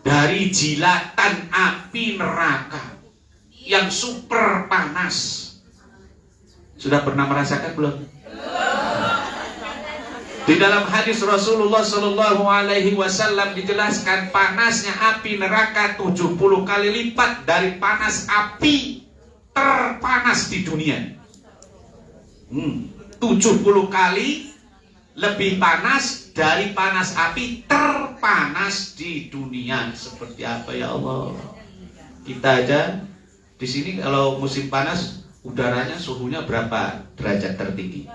Speaker 2: dari jilatan api neraka yang super panas. Sudah pernah merasakan belum? Di dalam hadis Rasulullah Shallallahu Alaihi Wasallam dijelaskan panasnya api neraka 70 kali lipat dari panas api terpanas di dunia. 70 kali lebih panas dari panas api terpanas di dunia. Seperti apa ya Allah? Kita aja di sini kalau musim panas udaranya suhunya berapa derajat tertinggi?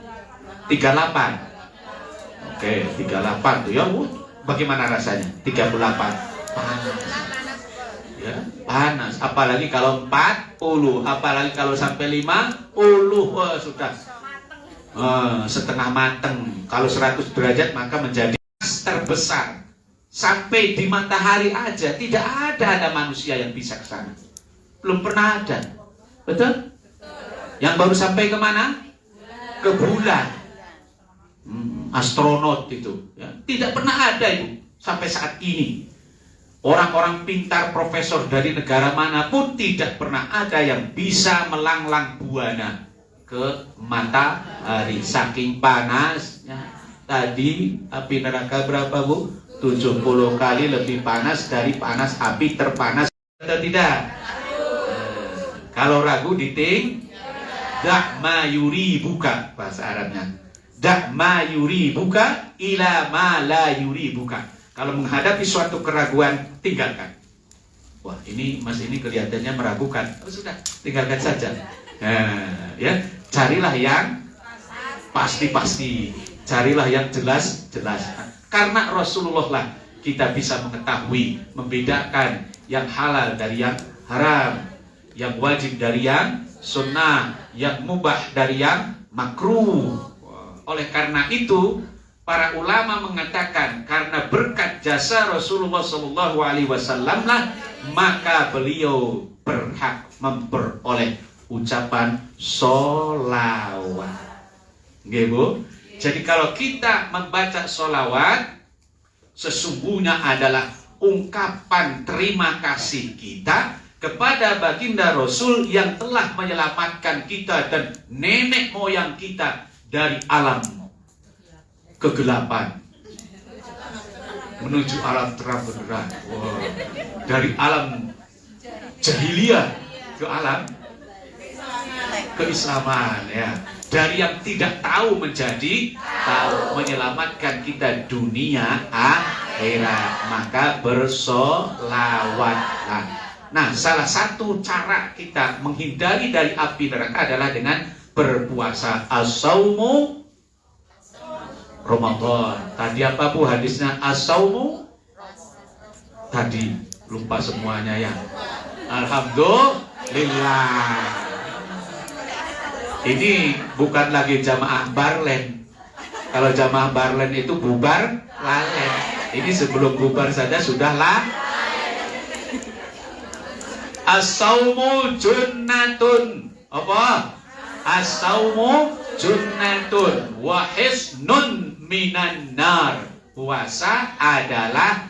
Speaker 2: 38. Oke, 38 tuh ya, bagaimana rasanya? 38 panas. Ya, panas. Apalagi kalau 40, apalagi kalau sampai 50, wah sudah setengah mateng. Kalau 100 derajat maka menjadi terbesar. Sampai di matahari aja tidak ada manusia yang bisa ke sana. Belum pernah ada. Betul? Yang baru sampai kemana? Ke bulan. Astronot itu ya. Tidak pernah ada itu sampai saat ini. Orang-orang pintar, profesor dari negara manapun tidak pernah ada yang bisa melanglang buana ke matahari. Saking panasnya. Tadi api neraka berapa, Bu? 70 kali lebih panas dari panas api terpanas. Atau tidak? Kalau ragu diting, dak mayuri buka bahasa Arabnya. Dak ma yuri buka ila ma la yuri buka. Kalau menghadapi suatu keraguan, tinggalkan. Wah, ini Mas ini kelihatannya meragukan. Oh, sudah, tinggalkan saja. Nah, ya, carilah yang pasti-pasti. Carilah yang jelas-jelas. Karena Rasulullah lah kita bisa mengetahui, membedakan yang halal dari yang haram, yang wajib dari yang sunnah, yang mubah dari yang makruh. Oleh karena itu, para ulama mengatakan karena berkat jasa Rasulullah Shallallahu Alaihi Wasallam lah, maka beliau berhak memperoleh ucapan sholawat. Nggih, Bu? Jadi kalau kita membaca sholawat, sesungguhnya adalah ungkapan terima kasih kita kepada baginda Rasul yang telah menyelamatkan kita dan nenek moyang kita dari alam kegelapan menuju alam terang beneran. Wow. Dari alam jahiliyah ke alam keislaman, ya. Dari yang tidak tahu menjadi tahu, menyelamatkan kita dunia akhirat. Maka bersolawatlah. Nah, salah satu cara kita menghindari dari api neraka adalah dengan berpuasa. As-saumu Ramadan. Tadi apa, Bu, hadisnya? As-saumu tadi lupa semuanya ya. Alhamdulillah. Ini bukan lagi jamaah Barlen. Kalau jamaah Barlen itu bubar lalen. Ini sebelum bubar saja sudah lah. As-saumu junnatun. Apa? As-saumu junnatun wa hisnun minan nar. Puasa adalah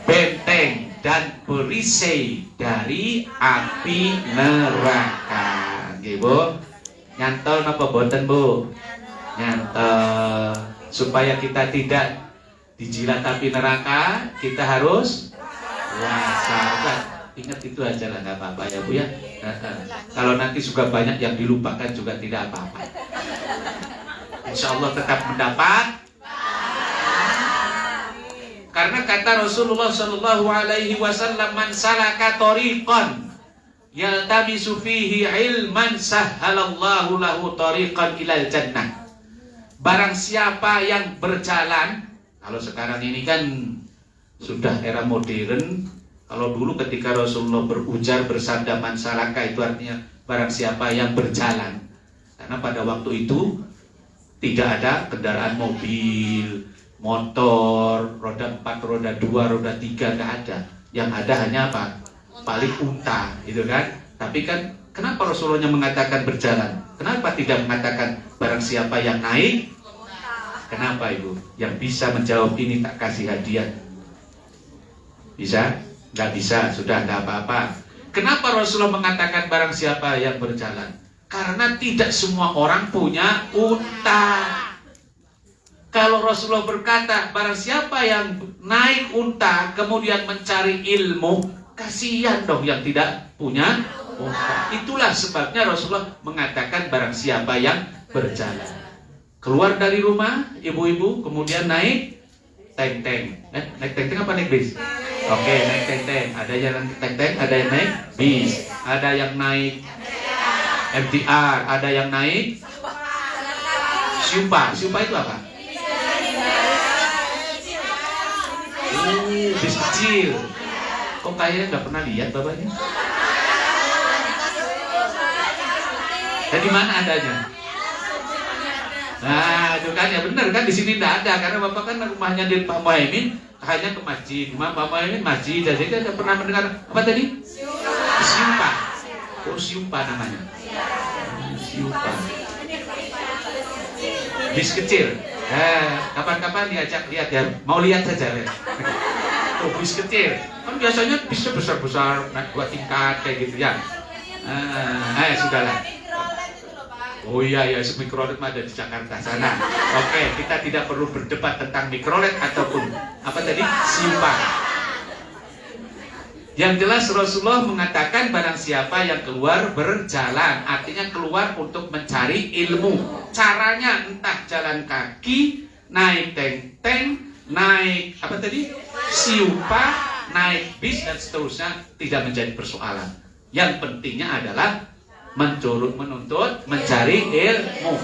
Speaker 2: benteng dan perisai dari api neraka. Nggih, Bu. Nyantol napa boten, Bu? Nyantol. Supaya kita tidak dijilat api neraka, kita harus puasa. Ingat itu aja lah, nggak apa-apa ya, Bu ya. Kalau nanti juga banyak yang dilupakan juga tidak apa-apa. Insya Allah tetap mendapat. Karena kata Rasulullah Shallallahu Alaihi Wasallam, man salaka tariqan yaltamisu fihi ilman sahhalallahu lahu tariqan ilal jannah. Barang siapa yang berjalan, kalau sekarang ini kan sudah era modern. Kalau dulu ketika Rasulullah berujar bersabda man salaka, itu artinya barang siapa yang berjalan. Karena pada waktu itu tidak ada kendaraan mobil, motor, roda 4, roda 2, roda 3, nggak ada. Yang ada hanya apa? Paling unta, gitu kan? Tapi kan kenapa Rasulullah mengatakan berjalan? Kenapa tidak mengatakan barang siapa yang naik? Kenapa, Ibu? Yang bisa menjawab ini tak kasih hadiah. Bisa? Nggak bisa, sudah nggak apa-apa. Kenapa Rasulullah mengatakan barang siapa yang berjalan? Karena tidak semua orang punya unta. Kalau Rasulullah berkata, barang siapa yang naik unta kemudian mencari ilmu, kasihan dong yang tidak punya unta. Itulah sebabnya Rasulullah mengatakan barang siapa yang berjalan. Keluar dari rumah, ibu-ibu, kemudian naik teng-teng. Naik teng-teng apa naik bis? Oke, naik teng-teng. Ada yang naik teng-teng, ada yang naik bis. Ada yang naik MTR, ada yang naik Siupa. Siupa itu apa? Bis kecil. Kok kayaknya nggak pernah lihat bapaknya? Di mana adanya? Nah, itu kan ya benar kan, di sini tidak ada karena bapak kan rumahnya di Pak Muhaimin hanya ke masjid. Pak Muhaimin masjid, jadi dia tidak pernah mendengar apa tadi? Siupa. Oh, Siupa namanya. Siupa. Bis kecil. Kapan-kapan diajak lihat ya. Mau lihat saja ya. Oh, bis kecil. Kan biasanya bisnya besar-besar, naik 2 tingkat kayak gitu ya. Sudahlah. Oh iya, mikrolet ada di Jakarta sana. Oke, kita tidak perlu berdebat tentang mikrolet ataupun apa tadi? Siupa. Yang jelas Rasulullah mengatakan barang siapa yang keluar berjalan, artinya keluar untuk mencari ilmu. Caranya entah jalan kaki, naik teng-teng, naik apa tadi? Siupa, naik bis dan seterusnya, tidak menjadi persoalan. Yang pentingnya adalah menuntut, mencari ilmu.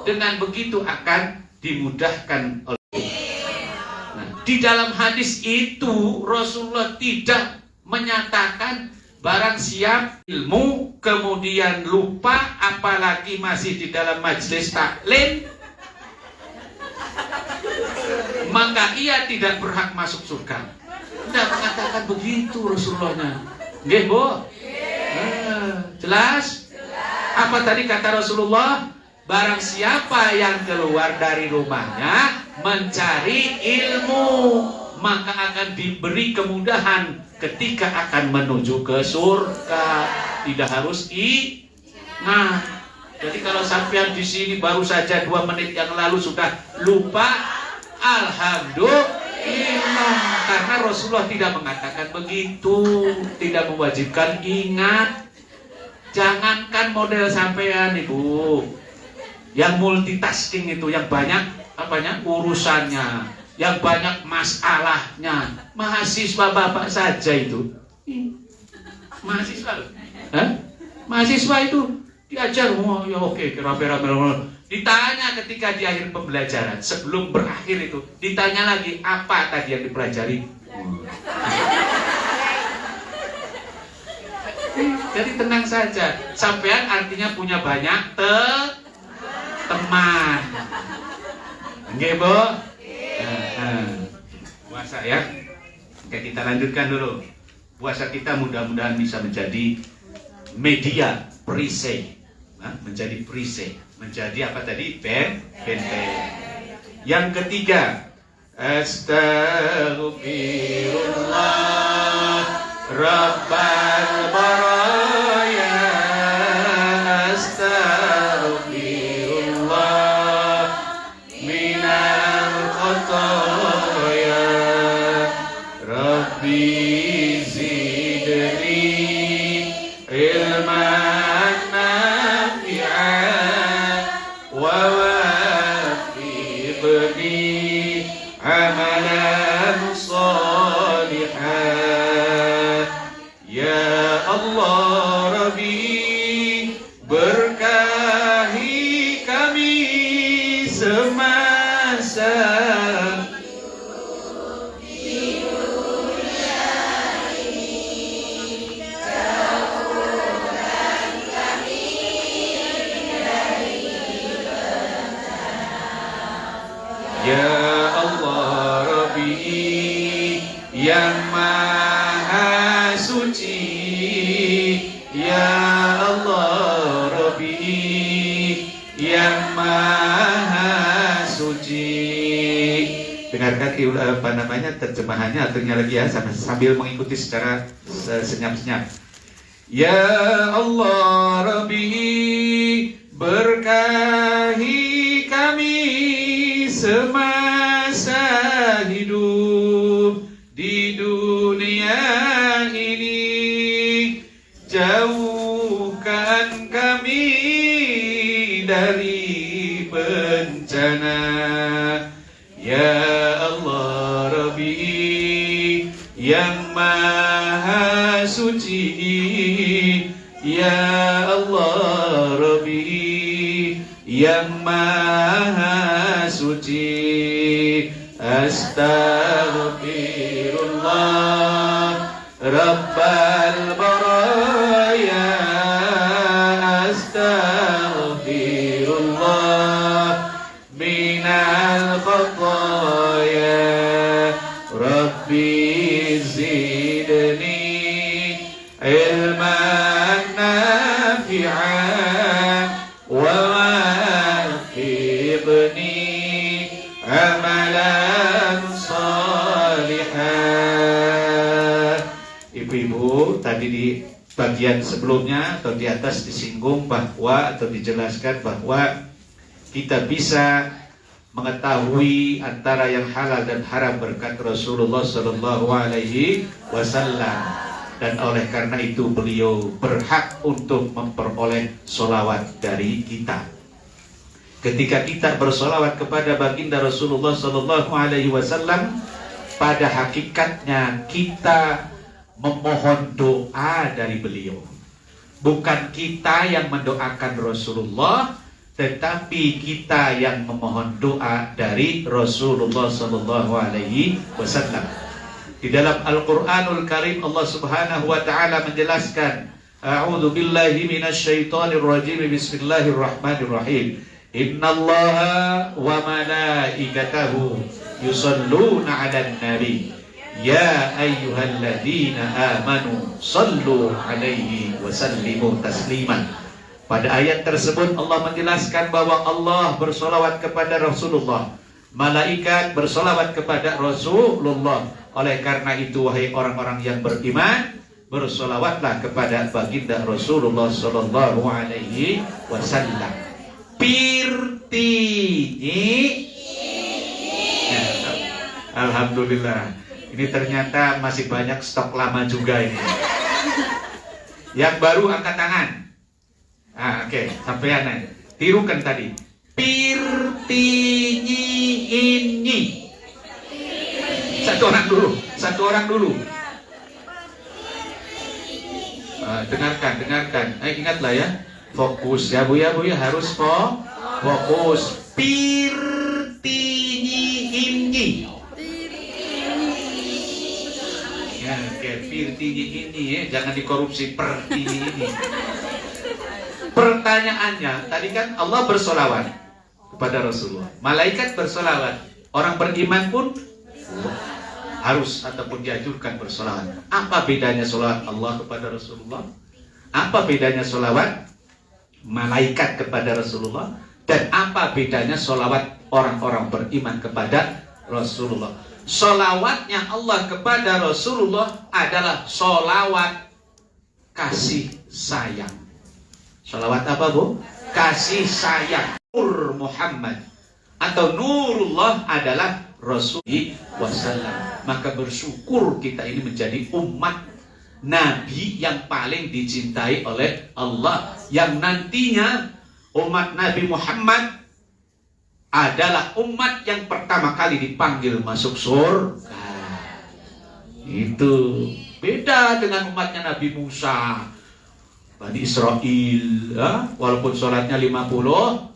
Speaker 2: Dengan begitu akan dimudahkan oleh. Nah, di dalam hadis itu Rasulullah tidak menyatakan barang siap ilmu kemudian lupa, apalagi masih di dalam majelis taklim, maka ia tidak berhak masuk surga. Tidak mengatakan begitu Rasulullahnya. Nggih, Bu? Jelas? Apa tadi kata Rasulullah? Barang siapa yang keluar dari rumahnya mencari ilmu, maka akan diberi kemudahan ketika akan menuju ke surga. Tidak harus ingat. Jadi kalau sampean di sini baru saja 2 menit yang lalu sudah lupa, alhamdulillah, karena Rasulullah tidak mengatakan begitu, tidak mewajibkan ingat. Jangankan model sampean ibu, yang multitasking itu, yang banyak apanya urusannya, yang banyak masalahnya. Mahasiswa bapak saja itu, mahasiswa itu diajar, oh ya oke, rame-rame. Ditanya ketika di akhir pembelajaran, sebelum berakhir itu, ditanya lagi apa tadi yang dipelajari. Jadi tenang saja, sampean artinya punya banyak teman. Nggih, Bu? Puasa ya. Oke, kita lanjutkan dulu. Puasa kita mudah-mudahan bisa menjadi media perisai. Menjadi perisai. Menjadi apa tadi? Benteng. Yang ketiga, astaghfirullah Rabbal baraya, astaghfirullah minal khataya, Rabbi zidni ilman nafi'an wa wafiqni amalan salihan. Ya Allah Rabbi, berkahi kami semasa Ya Allah Rabbi yang Maha Suci, Ya Allah Rabbi yang Maha Suci. Dengarkan terjemahannya, artinya lagi ya, sambil mengikuti secara senyap-senyap. Ya Allah Rabbi, berkahi kami semua yang maha suci. Ya Allah Rabbi yang maha suci. Astaghfirullah Rabbal baraya. Astaghfirullah minal khataya. Rabbi zidni ilman nafi'an wa wafiqni amalan salihah. Ibu-ibu, tadi di bagian sebelumnya atau di atas disinggung bahwa atau dijelaskan bahwa kita bisa mengetahui antara yang halal dan haram berkat Rasulullah Sallallahu Alaihi Wasallam. Dan oleh karena itu beliau berhak untuk memperoleh solawat dari kita. Ketika kita bersolawat kepada baginda Rasulullah Sallallahu Alaihi Wasallam, pada hakikatnya kita memohon doa dari beliau. Bukan kita yang mendoakan Rasulullah, tetapi kita yang memohon doa dari Rasulullah Sallallahu Alaihi Wasallam. Di dalam Al-Quranul Karim Allah Subhanahu wa Ta'ala menjelaskan, A'udzu billahi minasyaitonir rajim. Bismillahirrahmanirrahim. Innallaha wa malaikatahu yusalluna 'alan nabi. Ya ayyuhalladzina amanu sallu 'alaihi wa sallimu tasliman. Pada ayat tersebut Allah menjelaskan bahwa Allah bersolawat kepada Rasulullah, malaikat bersolawat kepada Rasulullah. Oleh karena itu, wahai orang-orang yang beriman, bersolawatlah kepada baginda Rasulullah Sallallahu Alaihi Wasallam. Pirtini. Alhamdulillah. Ini ternyata masih banyak stok lama juga ini. Yang baru angkat tangan. Oke, sampean tirukan tadi. Pirtini ini. Satu orang dulu. Dengarkan. Ingatlah ya, fokus ya Bu ya, harus fokus. Pirtini ini. Ya, kayak pirtini ini ya, jangan dikorupsi pertini ini. Pertanyaannya, tadi kan Allah bersolawat kepada Rasulullah, malaikat bersolawat, orang beriman pun harus ataupun dianjurkan bersolawat. Apa bedanya solawat Allah kepada Rasulullah? Apa bedanya solawat malaikat kepada Rasulullah? Dan apa bedanya solawat orang-orang beriman kepada Rasulullah? Solawatnya Allah kepada Rasulullah adalah solawat kasih sayang. Solawat apa Bu? Kasih sayang. Nur Muhammad atau Nurullah adalah Rasulullah SAW. Maka bersyukur kita ini menjadi umat Nabi yang paling dicintai oleh Allah, yang nantinya umat Nabi Muhammad adalah umat yang pertama kali dipanggil masuk surga. Itu beda dengan umatnya Nabi Musa, Bani Israel ya? Walaupun sholatnya 50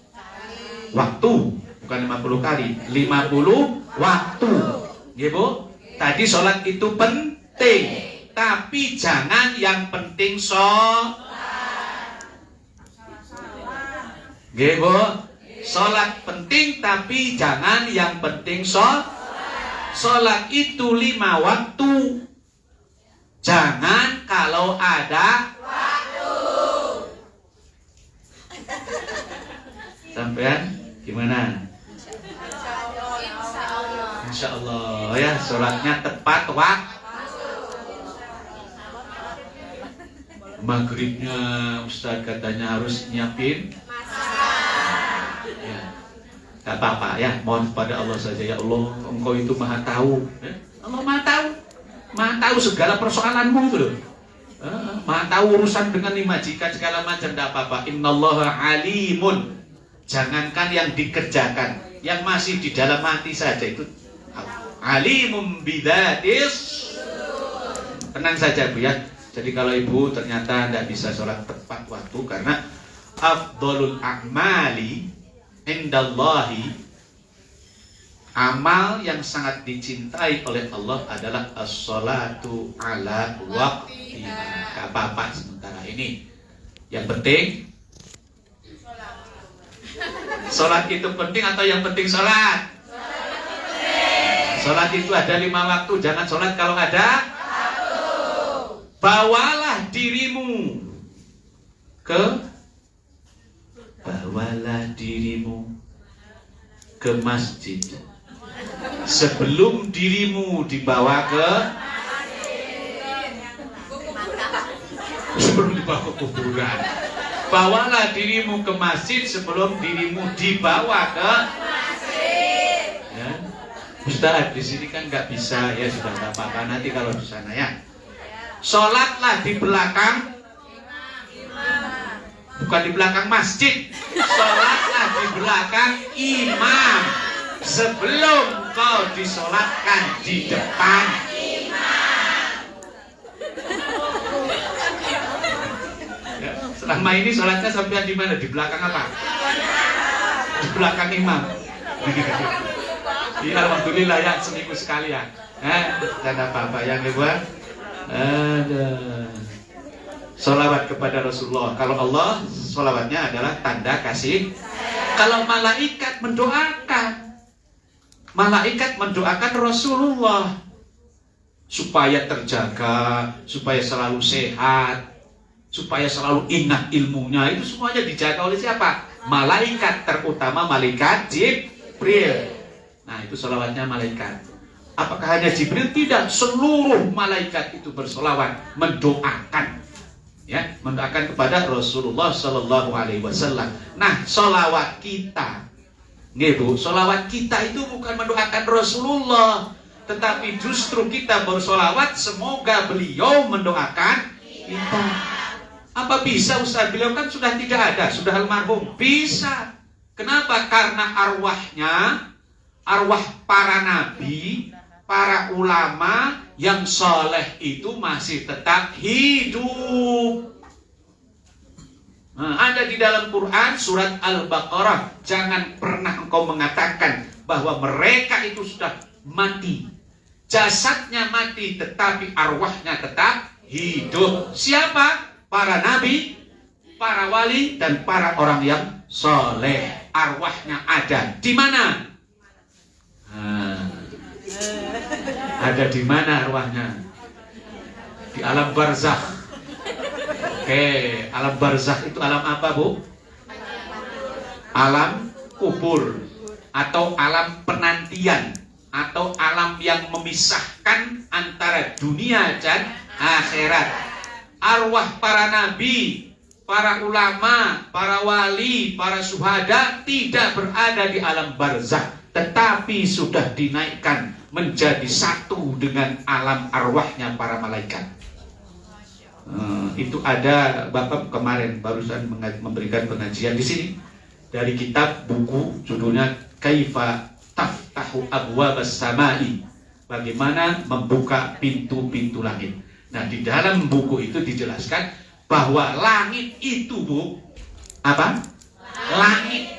Speaker 2: waktu, bukan 50 kali, 50 waktu. Ya Bu, tadi sholat itu penting, tapi jangan yang penting sholat. Ya Bu, sholat penting tapi jangan yang penting sholat. Sholat itu 5 waktu, jangan kalau ada waktu. Sampean gimana? Insya Allah ya, sholatnya tepat waktu. Maghribnya Ustaz katanya harus nyiapin ya. Gak apa-apa ya, mohon pada Allah saja. Ya Allah, Engkau itu maha tahu ya? Allah maha tahu segala persoalanmu itu loh. Maha tahu urusan dengan 5 majikan segala macam. Tidak apa-apa. Innallaha alimun. Jangankan yang dikerjakan, yang masih di dalam hati saja itu alimum bidatis. tenang saja Bu ya. Jadi kalau Ibu ternyata tidak bisa sholat tepat waktu karena afdhalul a'mali indallahi, amal yang sangat dicintai oleh Allah adalah as-sholatu ala waqtiha. Gak apa-apa sementara ini. Yang penting sholat itu penting atau yang penting sholat? Sholat itu ada 5 waktu. Jangan sholat kalau ada. Bawalah dirimu ke masjid sebelum dirimu dibawa ke kuburan. Bawalah dirimu ke masjid sebelum dirimu dibawa ke masjid. Ya. Ustaz, di sini kan nggak bisa, ya sudah nggak apa-apa, nanti kalau di sana ya. Sholatlah di belakang, bukan di belakang masjid. Sholatlah di belakang imam sebelum kau disolatkan di depan imam. Ya, selama ini sholatnya sampai di mana? Di belakang apa? Di belakang imam. Iya, alhamdulillah ya, seminggu sekali ya. Dan apa-apa yang dibuat? Ada sholawat kepada Rasulullah. Kalau Allah, sholawatnya adalah tanda kasih. Kalau malaikat mendoakan Rasulullah supaya terjaga, supaya selalu sehat, supaya selalu ingat ilmunya. Itu semuanya dijaga oleh siapa? Malaikat, terutama malaikat Jibril. Nah, itu sholawatnya malaikat. Apakah hanya Jibril? Tidak, seluruh malaikat itu bersolawat, mendoakan, ya, mendoakan kepada Rasulullah Sallallahu Alaihi Wasallam. Nah, solawat kita, Bu, solawat kita itu bukan mendoakan Rasulullah, tetapi justru kita bersolawat semoga beliau mendoakan kita. Apa bisa Ustaz? Beliau kan sudah tidak ada, sudah almarhum. Bisa. Kenapa? Karena arwah para nabi, para ulama yang soleh itu masih tetap hidup. Nah, ada di dalam Quran surat Al-Baqarah. Jangan pernah engkau mengatakan bahwa mereka itu sudah mati. Jasadnya mati tetapi arwahnya tetap hidup. Siapa? Para nabi, para wali, dan para orang yang soleh. Arwahnya ada di mana? Ada di mana arwahnya? Di alam barzakh. Oke, alam barzakh itu alam apa, Bu? Alam kubur atau alam penantian atau alam yang memisahkan antara dunia dan akhirat. Arwah para nabi, para ulama, para wali, para syuhada tidak berada di alam barzakh, tetapi sudah dinaikkan menjadi satu dengan alam arwahnya para malaikat. Itu ada Bapak kemarin barusan memberikan pengajian di sini dari kitab buku judulnya Kaifa Taftahu Abwabas Samai, bagaimana membuka pintu-pintu langit. Nah, di dalam buku itu dijelaskan bahwa langit itu, Bu, apa? Langit.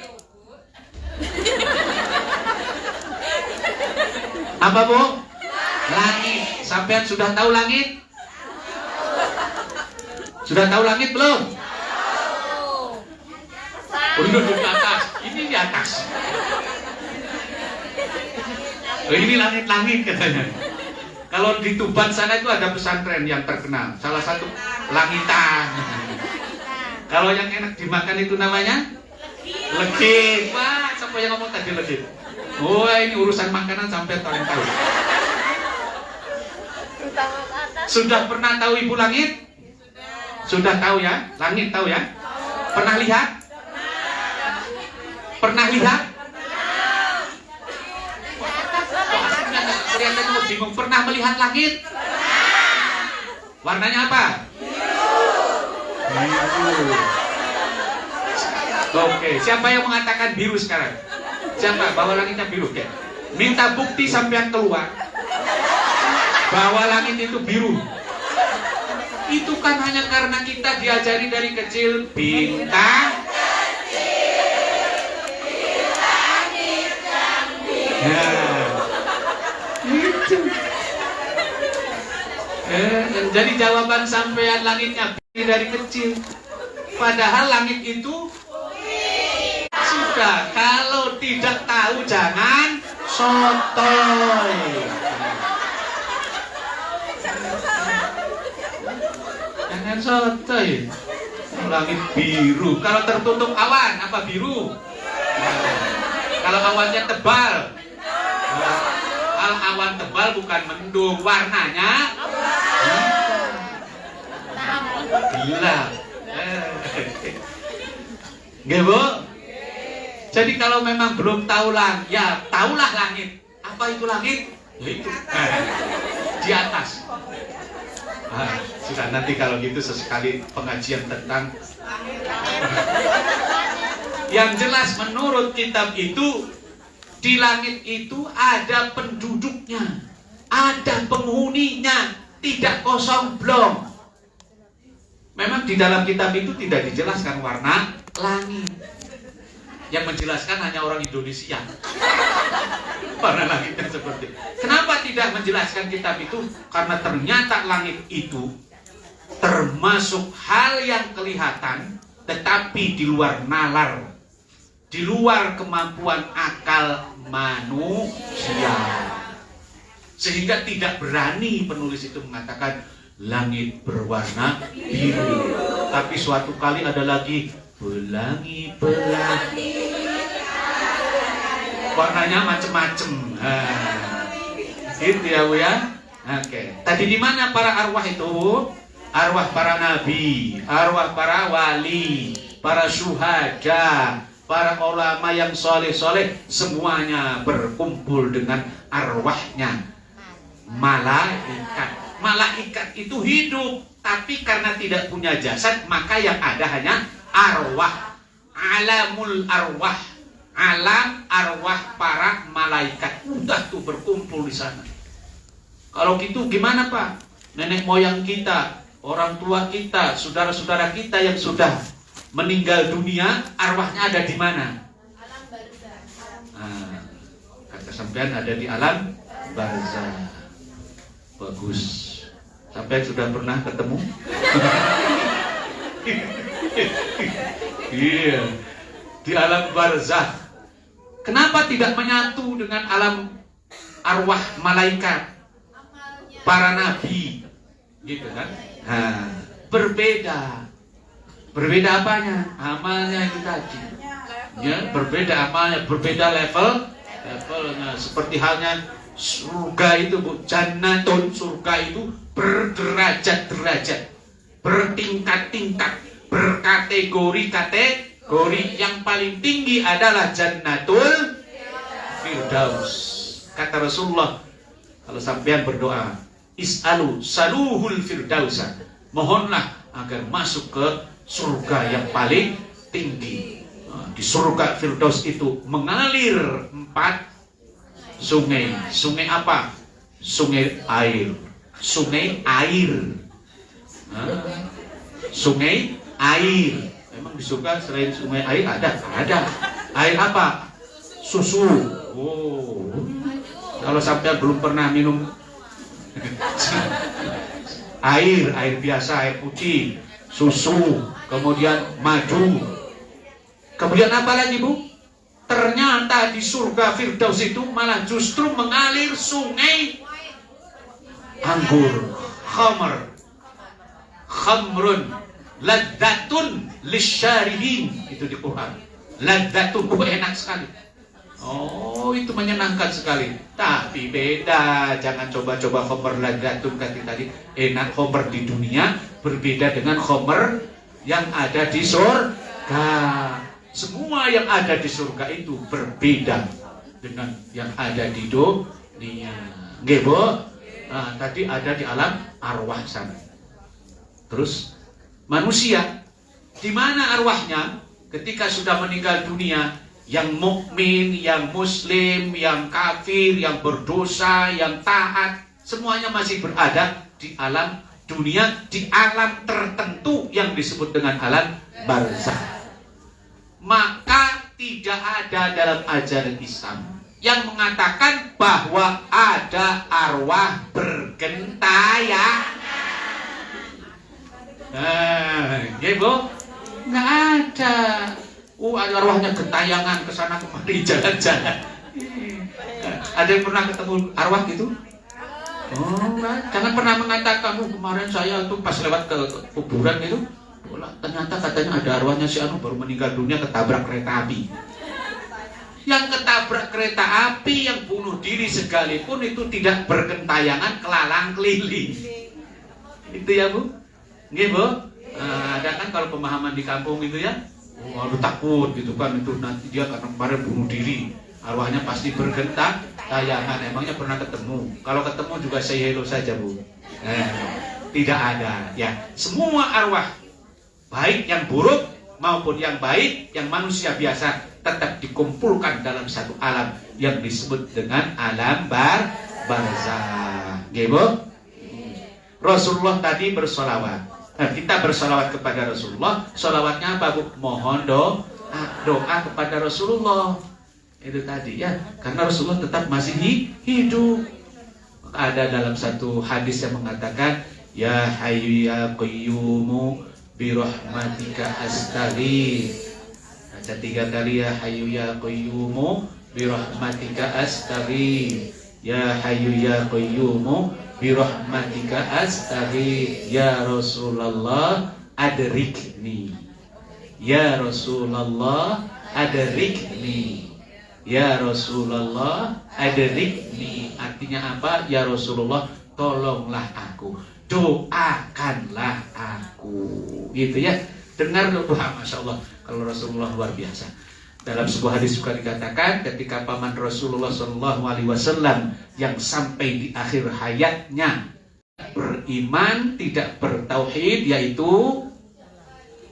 Speaker 2: Apa, Bu? Langit. Sampean sudah tahu langit? Sudah tahu langit belum? Udah di atas. Ini di atas. Oh, ini langit-langit katanya. Kalau di Tuban sana itu ada pesantren yang terkenal. Salah satu Langitan. Kalau yang enak dimakan itu namanya legit. Wah, siapa yang ngomong tadi legit? Oh, ini urusan makanan sampai paling tahu. Sudah pernah tahu ibu langit? Sudah tahu ya? Langit tahu ya? Pernah lihat? Pernah lihat? Kelihatan mau bingung. Pernah melihat langit? Warnanya apa? Biru. Oke, siapa yang mengatakan biru sekarang? Siapa? Bahwa langitnya biru, ya? Minta bukti sampean keluar bahwa langit itu biru. Itu kan hanya karena kita diajari dari kecil bintang. Nah, itu. Jadi jawaban sampean langitnya dari kecil. Padahal langit itu sudah. Kalau tidak tahu jangan sotoy. Jangan sotoy. Langit biru. Kalau tertutup awan apa biru? Kalau awannya tebal. Kalau awan tebal bukan mendung, warnanya gelap. Nggih, Bu? Jadi kalau memang belum tahu ya tahulah langit. Apa itu langit? Ya itu. Di atas. Sudah nanti kalau gitu sesekali pengajian tentang yang jelas menurut kitab itu di langit itu ada penduduknya, ada penghuninya, tidak kosong blong. Memang di dalam kitab itu tidak dijelaskan warna langit. Yang menjelaskan hanya orang Indonesia. Warna langitnya seperti. Kenapa tidak menjelaskan kitab itu? Karena ternyata langit itu termasuk hal yang kelihatan tetapi di luar nalar, di luar kemampuan akal manusia. Sehingga tidak berani penulis itu mengatakan langit berwarna biru. Tapi suatu kali ada lagi pelangi-pelangi, warnanya macem-macem. Gitu ya, Bu ya. Oke. Tadi di mana para arwah itu? Arwah para nabi, arwah para wali, para syuhada, para ulama yang soleh-soleh, semuanya berkumpul dengan arwahnya malaikat. Malaikat itu hidup, tapi karena tidak punya jasad, maka yang ada hanya arwah, alamul arwah, alam arwah para malaikat. Udah tuh berkumpul di sana. Kalau gitu gimana, Pak? Nenek moyang kita, orang tua kita, saudara-saudara kita yang sudah meninggal dunia, arwahnya ada di mana? Alam barzah. Kata sampean ada di alam barzah. Bagus. Sampai sudah pernah ketemu? Iya. Di alam barzah. Kenapa tidak menyatu dengan alam arwah malaikat? Para nabi. Gitu kan? Berbeda. Berbeda apanya? Amalnya itu tadi. Ya, berbeda amalnya, berbeda levelnya. Seperti halnya surga itu, Bu, jannatun, surga itu berderajat-derajat, bertingkat-tingkat, berkategori-kategori. Yang paling tinggi adalah jannatul firdaus. Kata Rasulullah, kalau sampean berdoa, is'alu saluhul firdausa, mohonlah agar masuk ke surga yang paling tinggi. Di surga firdaus itu mengalir 4 sungai. Sungai apa? Sungai air. Sungai air. Sungai air. Memang di surga selain sungai air ada? Ada. Air apa? Susu. Oh. Kalau sampai belum pernah minum air biasa, air putih, susu, kemudian madu. Kemudian apa lagi, Bu? Ternyata di surga Firdaus itu malah justru mengalir sungai anggur, khamrun ladzatun lisyaribin. Itu di Quran. Ladzatun, enak sekali. Oh, itu menyenangkan sekali. Tapi beda, jangan coba-coba khamr ladzatun tadi. Enak khamr di dunia berbeda dengan khamr yang ada di surga. Semua yang ada di surga itu berbeda dengan yang ada di dunia. Nggih, Bu? Tadi ada di alam arwah sana. Terus manusia, di mana arwahnya ketika sudah meninggal dunia? Yang mukmin, yang muslim, yang kafir, yang berdosa, yang taat, semuanya masih berada di alam dunia di alam tertentu yang disebut dengan alam barzakh. Maka tidak ada dalam ajaran Islam yang mengatakan bahwa ada arwah bergentayangan. Bu, nggak ada. Arwahnya gentayangan kesana kemari jalan-jalan. Ada yang pernah ketemu arwah gitu? Oh, jangan pernah mengatakan kemarin saya tuh pas lewat ke kuburan itu, ternyata katanya ada arwahnya si Anu baru meninggal dunia ketabrak kereta api. Yang ketabrak kereta api, yang bunuh diri sekalipun itu tidak bergentayangan kelalang keliling. Itu ya Bu? Nggih Bu? Ada kan kalau pemahaman di kampung itu ya, waduh takut gitu kan, itu nanti dia karena kemarin bunuh diri, arwahnya pasti bergentayangan. Emangnya pernah ketemu? Kalau ketemu juga say hello saja Bu. Tidak ada ya. Semua arwah, baik yang buruk maupun yang baik, yang manusia biasa, tetap dikumpulkan dalam satu alam yang disebut dengan alam barzakh. Nggih Bu? Rasulullah tadi bersolawat. Nah, kita bersolawat kepada Rasulullah. Solawatnya apa Bu? Mohon doa kepada Rasulullah. Itu tadi ya, karena Rasulullah tetap masih hidup. Ada dalam satu hadis yang mengatakan, Ya Hayyu Ya Qayyumu birahmatika astaghith. Ada 3 kali Ya Hayyu Ya Qayyumu birahmatika astaghith. Ya Hayyu Ya Qayyumu birahmatika astaghith. Ya Rasulullah adrikni. Ya Rasulullah adrikni. Ya Rasulullah adrikni. Artinya apa? Ya Rasulullah tolonglah aku, doakanlah aku. Gitu ya. Dengar doa, Masya Allah. Kalau Rasulullah luar biasa. Dalam sebuah hadis juga dikatakan ketika paman Rasulullah SAW yang sampai di akhir hayatnya beriman tidak bertauhid, yaitu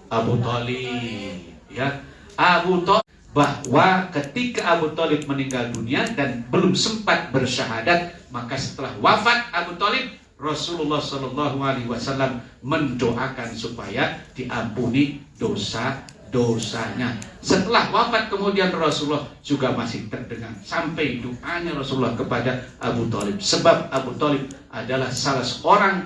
Speaker 2: Abu Thalib. Ya, Abu Thalib, bahwa ketika Abu Thalib meninggal dunia dan belum sempat bersyahadat, maka setelah wafat Abu Thalib, Rasulullah SAW mendoakan supaya diampuni dosanya. Setelah wafat kemudian Rasulullah juga masih terdengar sampai doanya Rasulullah kepada Abu Thalib. Sebab Abu Thalib adalah salah seorang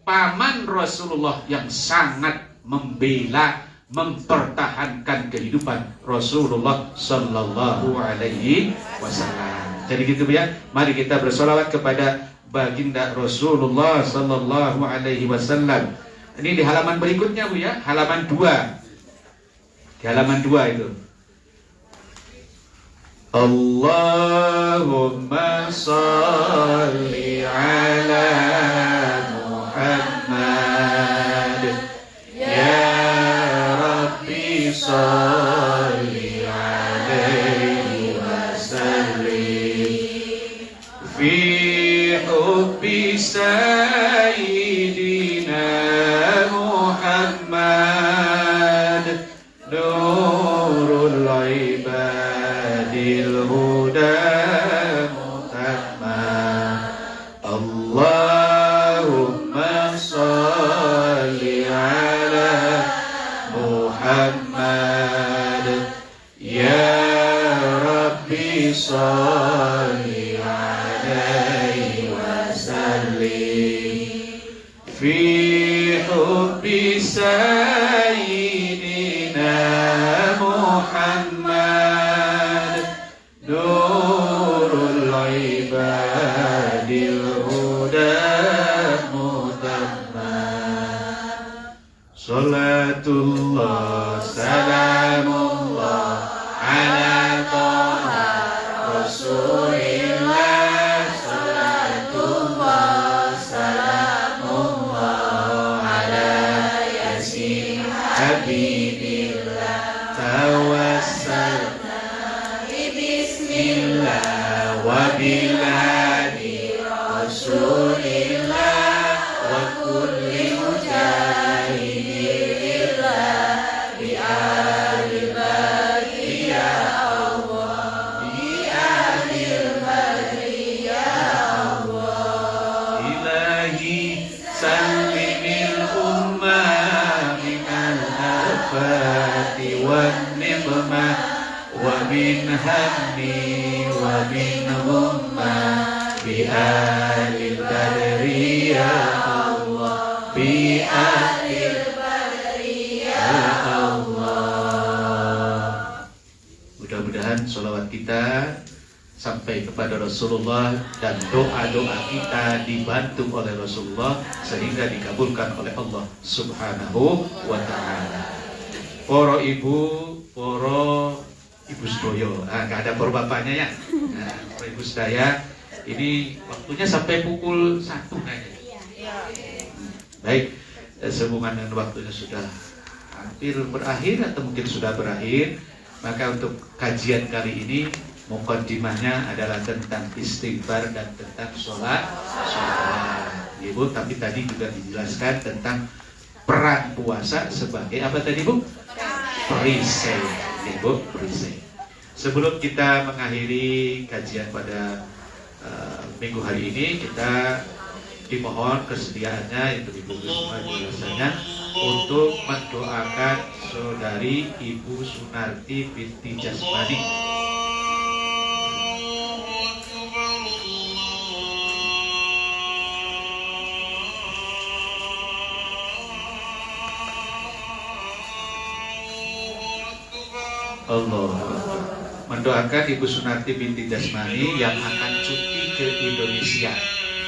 Speaker 2: paman Rasulullah yang sangat membela, mempertahankan kehidupan Rasulullah Sallallahu Alaihi Wasallam. Jadi gitu ya. Mari kita bersolawat kepada baginda Rasulullah Sallallahu Alaihi Wasallam. Ini di halaman berikutnya Bu ya, halaman 2. Di halaman 2 itu. Allahumma salli ala Muhammad. Ya Rabbi salli alaihi wa sallim. Fi hubbi sayyidina Muhammad. Nurul ibadil huda muhammad. Allahumma salli ala Muhammad. Ya Rabbi salli alaihi wa sallim. Fi hubbi Muhammad. Nurul ibadil huda muhammad. Salatullah salamullah ala Taha Rasulillah. Salatullah salamullah ala Yasin Habibillah. Tawassalna bismillah wa biladi Rasulillah wa kulli mujahidillah bi alil badri ya Allah, bi alil badri ya Allah. Ilahi salli afati wan niqmah wa min hammi wa min ghummah bi alil badri ya Allah bi alil badri ya Allah. Mudah-mudahan sholawat kita sampai kepada Rasulullah dan doa-doa kita dibantu oleh Rasulullah sehingga dikabulkan oleh Allah Subhanahu wa ta'ala. Poro ibu sedoyo, gak ada poro bapaknya ya. Nah, poro ibu sedaya, ini waktunya sampai pukul 1 kayaknya. Baik, sehubungan dengan waktunya sudah hampir berakhir atau mungkin sudah berakhir, maka untuk kajian kali ini mukaddimahnya adalah tentang istighfar dan tentang sholat. Ibu, tapi tadi juga dijelaskan tentang peran puasa sebagai apa tadi Bu? Perisai. Ibu, perisai. Sebelum kita mengakhiri kajian pada minggu hari ini, kita dimohon kesediaannya untuk Ibu semua biasanya untuk mendoakan saudari Ibu Sunarti binti Jasmani. Allah mendoakan Ibu Sunarti binti Jasmani yang akan cuti ke Indonesia.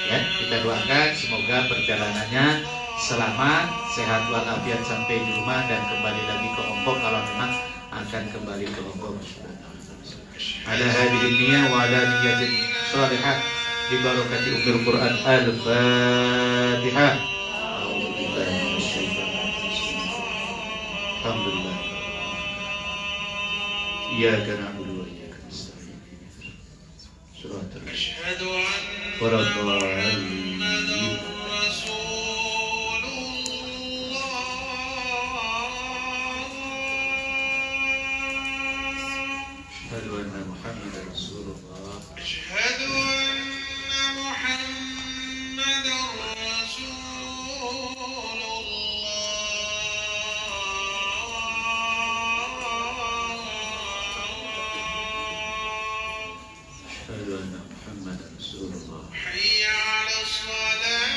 Speaker 2: Ya, kita doakan semoga perjalanannya selamat, sehat walafiat sampai di rumah dan kembali lagi ke Hongkong kalau memang akan kembali ke Hongkong. Ada hadirin niyah wa ala niyatin shalihat bi barakati ummil Quran al-Fatihah. Alhamdulillah. إياك نعبد وإياك نستعين صراط الذين أنعمت عليهم أشهد أن محمدا رسول الله أشهد أن محمدا رسول أشهد أن محمدا رسول الله. حي على الصلاة.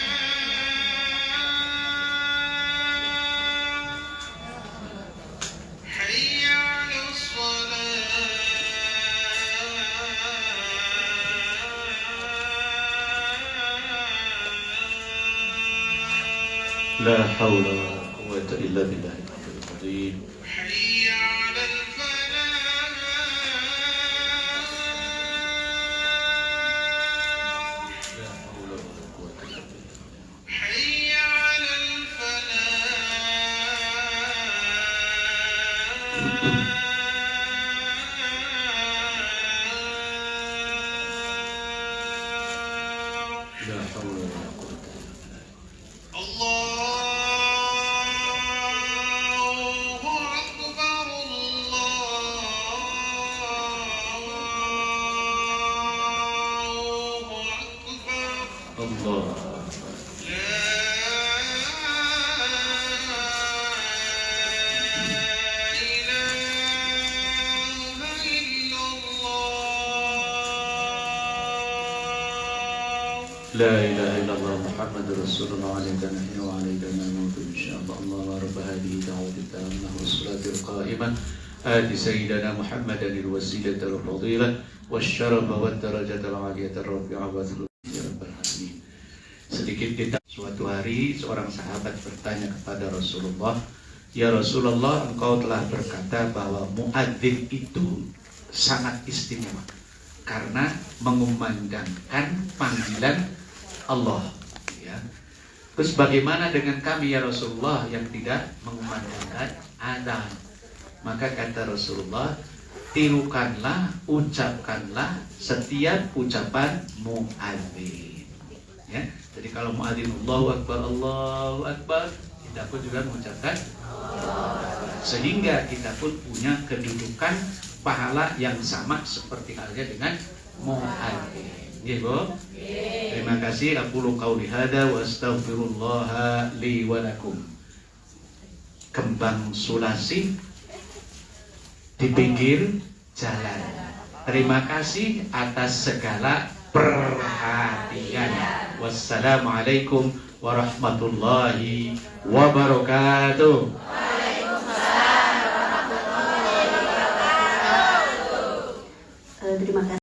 Speaker 2: حي على الصلاة. لا حول ولا قوة إلا بالله العلي العظيم. حي على لا حول ولا قوة إلا بالله. الله أكبر الله أكبر الله لا إله إلا الله محمد رسول الله عليك نحيا وعليك نموت إن شاء الله. اللهم رب هذه دعوة التامة والصلاة القائمة آت سيدنا محمدا الوسيلة والفضيلة والشرف والدرجة العالية الرفيعة يا رب العالمين. Sedikit kita, suatu hari seorang sahabat bertanya kepada Rasulullah, ya Rasulullah, engkau telah berkata bahwa muadzin itu sangat istimewa karena mengumandangkan panggilan Allah. Ya. Terus bagaimana dengan kami ya Rasulullah yang tidak mengumandangkan adzan? Maka kata Rasulullah, tirukanlah, ucapkanlah setiap ucapan muadzin. Ya. Jadi kalau muadzin Allahu Akbar, kita pun juga mengucapkan sehingga kita pun punya kedudukan pahala yang sama seperti halnya dengan muadzin. Ya, Bu? Terima kasih. Aqulu qauli hadza wa astaghfirullah li wa lakum. kembang sulasi di pinggir jalan. Terima kasih atas segala perhatian. Wassalamualaikum warahmatullahi wabarakatuh.
Speaker 1: Terima kasih.